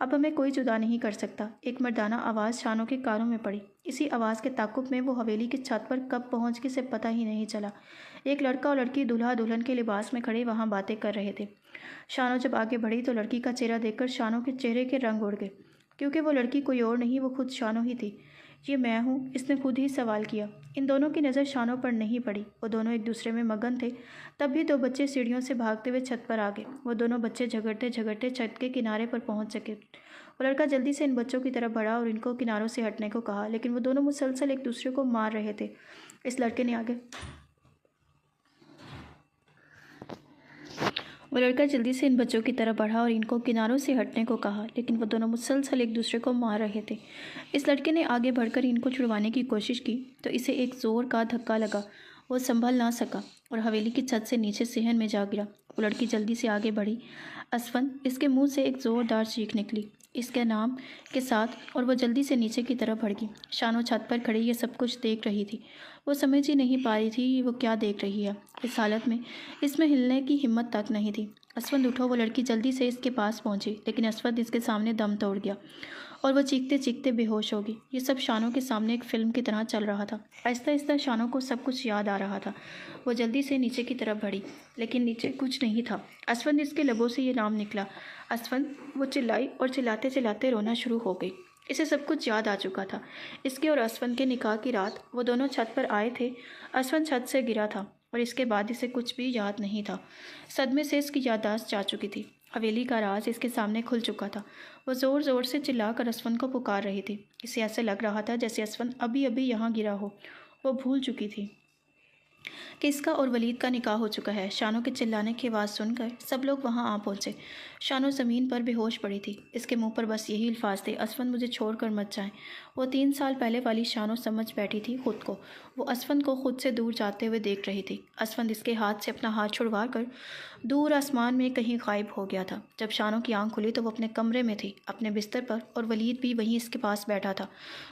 अब हमें कोई जुदा नहीं कर सकता। एक मर्दाना आवाज़ शानों के कानों में पड़ी। इसी आवाज़ के ताक़ुब में वो हवेली की छत पर कब पहुँच गई, से पता ही नहीं चला। एक लड़का और लड़की दूल्हा दुल्हन के लिबास में खड़े वहाँ बातें कर रहे थे। शानों जब आगे बढ़ी तो लड़की का चेहरा देखकर शानों के चेहरे के रंग उड़ गए, क्योंकि वो लड़की कोई और नहीं, वो खुद शानों ही थी। ये मैं हूँ, इसने खुद ही सवाल किया। इन दोनों की नज़र शानों पर नहीं पड़ी। वो दोनों एक दूसरे में मगन थे। तब भी दो बच्चे सीढ़ियों से भागते हुए छत पर आ गए। वो दोनों बच्चे झगड़ते झगड़ते छत के किनारे पर पहुंच सके। वो लड़का जल्दी से इन बच्चों की तरफ बढ़ा और इनको किनारों से हटने को कहा, लेकिन वो दोनों मुसलसल एक दूसरे को मार रहे थे। इस लड़के ने आगे वो लड़का जल्दी से इन बच्चों की तरफ बढ़ा और इनको किनारों से हटने को कहा, लेकिन वो दोनों मुसलसल एक दूसरे को मार रहे थे। इस लड़के ने आगे बढ़कर इनको छुड़वाने की कोशिश की तो इसे एक ज़ोर का धक्का लगा। वो संभल ना सका और हवेली की छत से नीचे सहन में जा गिरा। वो लड़की जल्दी से आगे बढ़ी। असफन, इसके मुंह से एक ज़ोरदार चीख निकली इसके नाम के साथ, और वो जल्दी से नीचे की तरफ बढ़ गई। शानो छत पर खड़ी ये सब कुछ देख रही थी। वो समझ ही नहीं पा रही थी वो क्या देख रही है। इस हालत में इसमें हिलने की हिम्मत तक नहीं थी। असफंद उठो। वो लड़की जल्दी से इसके पास पहुंची, लेकिन असफंद इसके सामने दम तोड़ गया और वह चीखते चीखते बेहोश हो गई। ये सब शानों के सामने एक फिल्म की तरह चल रहा था। आहिस्ता आहिस्ता शानों को सब कुछ याद आ रहा था। वो जल्दी से नीचे की तरफ बढ़ी, लेकिन नीचे कुछ नहीं था। असफंद, इसके लबों से ये नाम निकला, असफंद। वो चिल्लाई और चिल्लाते चिल्लाते रोना शुरू हो गई। इसे सब कुछ याद आ चुका था। इसके और असफंद के निकाह की रात वो दोनों छत पर आए थे। असफंद छत से गिरा था और इसके बाद इसे कुछ भी याद नहीं था। सदमे से इसकी याददाश्त जा चुकी थी। हवेली का राज इसके सामने खुल चुका था। वो ज़ोर ज़ोर से चिल्लाकर असफंद को पुकार रही थी। इसे ऐसे लग रहा था जैसे असफंद अभी अभी यहाँ गिरा हो। वो भूल चुकी थी कि इसका और वलीद का निकाह हो चुका है। शानो के चिल्लाने की आवाज़ सुनकर सब लोग वहाँ आ पहुँचे। शानो ज़मीन पर बेहोश पड़ी थी। इसके मुंह पर बस यही अल्फाज थे, असफंद मुझे छोड़कर मत जाएं। वो 3 साल पहले वाली शानो समझ बैठी थी खुद को। वो असफंद को खुद से दूर जाते हुए देख रही थी। असफंद इसके हाथ से अपना हाथ छुड़वा कर दूर आसमान में कहीं गायब हो गया था। जब शानो की आंख खुली तो वो अपने कमरे में थी, अपने बिस्तर पर, और वलीद भी वहीं इसके पास बैठा था,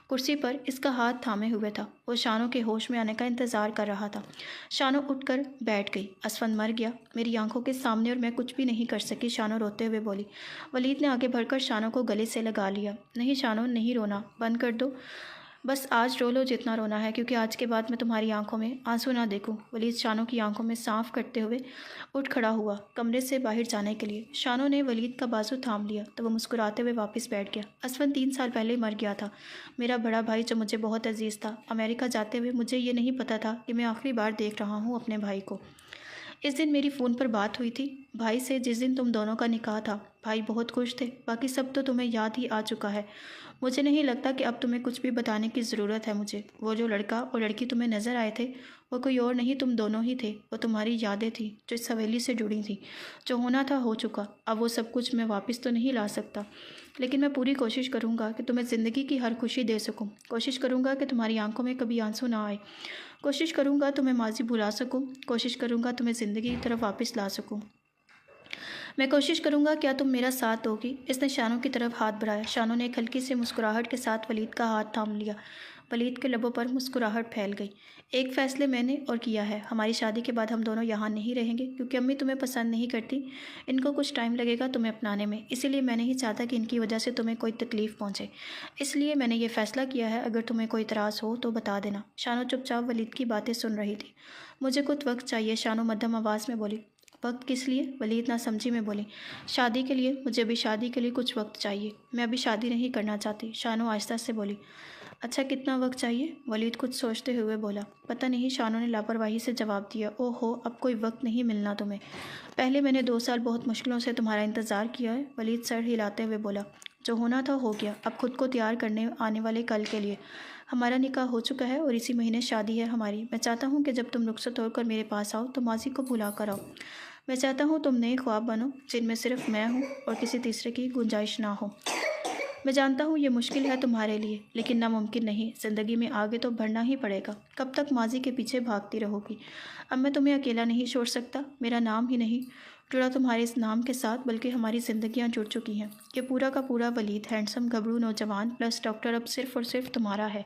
कुर्सी पर इसका हाथ थामे हुए था। वो शानो के होश में आने का इंतज़ार कर रहा था। शानो उठकर बैठ गई। असफंद मर गया मेरी आंखों के सामने और मैं कुछ भी नहीं कर सकी, शानो रोते हुए बोली। वलीद ने आगे बढ़कर शानो को गले से लगा लिया। नहीं शानो, नहीं रोना, बंद कर दो। बस आज रो लो जितना रोना है, क्योंकि आज के बाद मैं तुम्हारी आंखों में आंसू ना देखूं। वलीद शानो की आंखों में साफ करते हुए उठ खड़ा हुआ कमरे से बाहर जाने के लिए। शानो ने वलीद का बाजू थाम लिया तो वह मुस्कुराते हुए वापस बैठ गया। असफंद 3 साल पहले मर गया था। मेरा बड़ा भाई जो मुझे बहुत अजीज़ था। अमेरिका जाते हुए मुझे ये नहीं पता था कि मैं आखिरी बार देख रहा हूँ अपने भाई को। इस दिन मेरी फ़ोन पर बात हुई थी भाई से, जिस दिन तुम दोनों का निकाह था। भाई बहुत खुश थे। बाकी सब तो तुम्हें याद ही आ चुका है। मुझे नहीं लगता कि अब तुम्हें कुछ भी बताने की ज़रूरत है मुझे। वो जो लड़का और लड़की तुम्हें नज़र आए थे वो कोई और नहीं, तुम दोनों ही थे। वो तुम्हारी यादें थी जो इस हवेली से जुड़ी थी। जो होना था हो चुका। अब वो सब कुछ मैं वापस तो नहीं ला सकता, लेकिन मैं पूरी कोशिश करूँगा कि तुम्हें ज़िंदगी की हर खुशी दे सकूँ। कोशिश करूँगा कि तुम्हारी आंखों में कभी आंसू ना आए। कोशिश करूँगा तुम्हें माजी भुला सकूँ। कोशिश करूँगा तुम्हें ज़िंदगी की तरफ वापस ला सकूँ। मैं कोशिश करूँगा, क्या तुम मेरा साथ दोगी? इसने शानो की तरफ हाथ बढ़ाया। शानो ने एक हल्की सी मुस्कुराहट के साथ वलीद का हाथ थाम लिया। वलीद के लबों पर मुस्कुराहट फैल गई। एक फ़ैसले मैंने और किया है। हमारी शादी के बाद हम दोनों यहाँ नहीं रहेंगे, क्योंकि अम्मी तुम्हें पसंद नहीं करती। इनको कुछ टाइम लगेगा तुम्हें अपनाने में, इसीलिए मैं नहीं चाहता कि इनकी वजह से तुम्हें कोई तकलीफ़ पहुँचे। इसलिए मैंने ये फ़ैसला किया है। अगर तुम्हें कोई इतराज़ हो तो बता देना। शानो चुपचाप वलीद की बातें सुन रही थी। मुझे कुछ वक्त चाहिए, शानो मध्यम आवाज़ में बोली। वक्त किस लिए? वलीद ना समझी में बोली। शादी के लिए। मुझे अभी शादी के लिए कुछ वक्त चाहिए। मैं अभी शादी नहीं करना चाहती, शानो आहिस्ता से बोली। अच्छा, कितना वक्त चाहिए? वलीद कुछ सोचते हुए बोला। पता नहीं, शानो ने लापरवाही से जवाब दिया। ओहो, अब कोई वक्त नहीं मिलना तुम्हें। पहले मैंने 2 साल बहुत मुश्किलों से तुम्हारा इंतज़ार किया है। वलीद सर हिलाते हुए बोला। जो होना था हो गया। अब खुद को तैयार करने आने वाले कल के लिए। हमारा निकाह हो चुका है और इसी महीने शादी है हमारी। मैं चाहता हूँ कि जब तुम रुखसत होकर मेरे पास आओ तो माजी को भुला कर आओ। मैं चाहता हूँ तुम नए ख्वाब बनो जिनमें सिर्फ मैं हूँ और किसी तीसरे की गुंजाइश ना हो। मैं जानता हूँ ये मुश्किल है तुम्हारे लिए, लेकिन नामुमकिन नहीं। ज़िंदगी में आगे तो बढ़ना ही पड़ेगा। कब तक माजी के पीछे भागती रहोगी? अब मैं तुम्हें अकेला नहीं छोड़ सकता। मेरा नाम ही नहीं जुड़ा तुम्हारे इस नाम के साथ, बल्कि हमारी ज़िंदगियाँ जुड़ चुकी हैं। ये पूरा का पूरा वलीद, हैंडसम घबरू नौजवान प्लस डॉक्टर, अब सिर्फ और सिर्फ तुम्हारा है।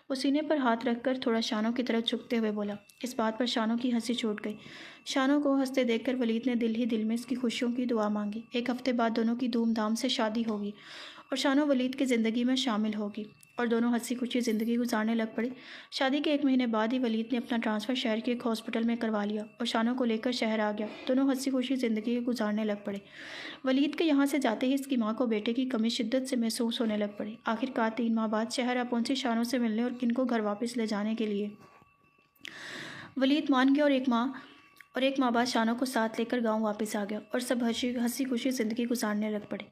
वो सीने पर हाथ रखकर थोड़ा शानों की तरफ झुकते हुए बोला। इस बात पर शानों की हंसी छूट गई। शानों को हंसते देखकर वलीद ने दिल ही दिल में इसकी खुशियों की दुआ मांगी। एक हफ्ते बाद दोनों की धूमधाम से शादी होगी और शानों वलीद की ज़िंदगी में शामिल होगी और दोनों हंसी खुशी ज़िंदगी गुजारने लग पड़े। शादी के 1 महीने बाद ही वलीद ने अपना ट्रांसफ़र शहर के एक हॉस्पिटल में करवा लिया और शानों को लेकर शहर आ गया। दोनों हंसी खुशी ज़िंदगी गुजारने लग पड़े। वलीद के यहाँ से जाते ही इसकी माँ को बेटे की कमी शिद्दत से महसूस होने लग पड़ी। आखिरकार 3 माह बाद शहर आ पहुंची शानों से मिलने और इनको घर वापस ले जाने के लिए। वलीद मान गया और एक माह बाद शानों को साथ लेकर गाँव वापस आ गया और सब हंसी खुशी ज़िंदगी गुजारने लग पड़े।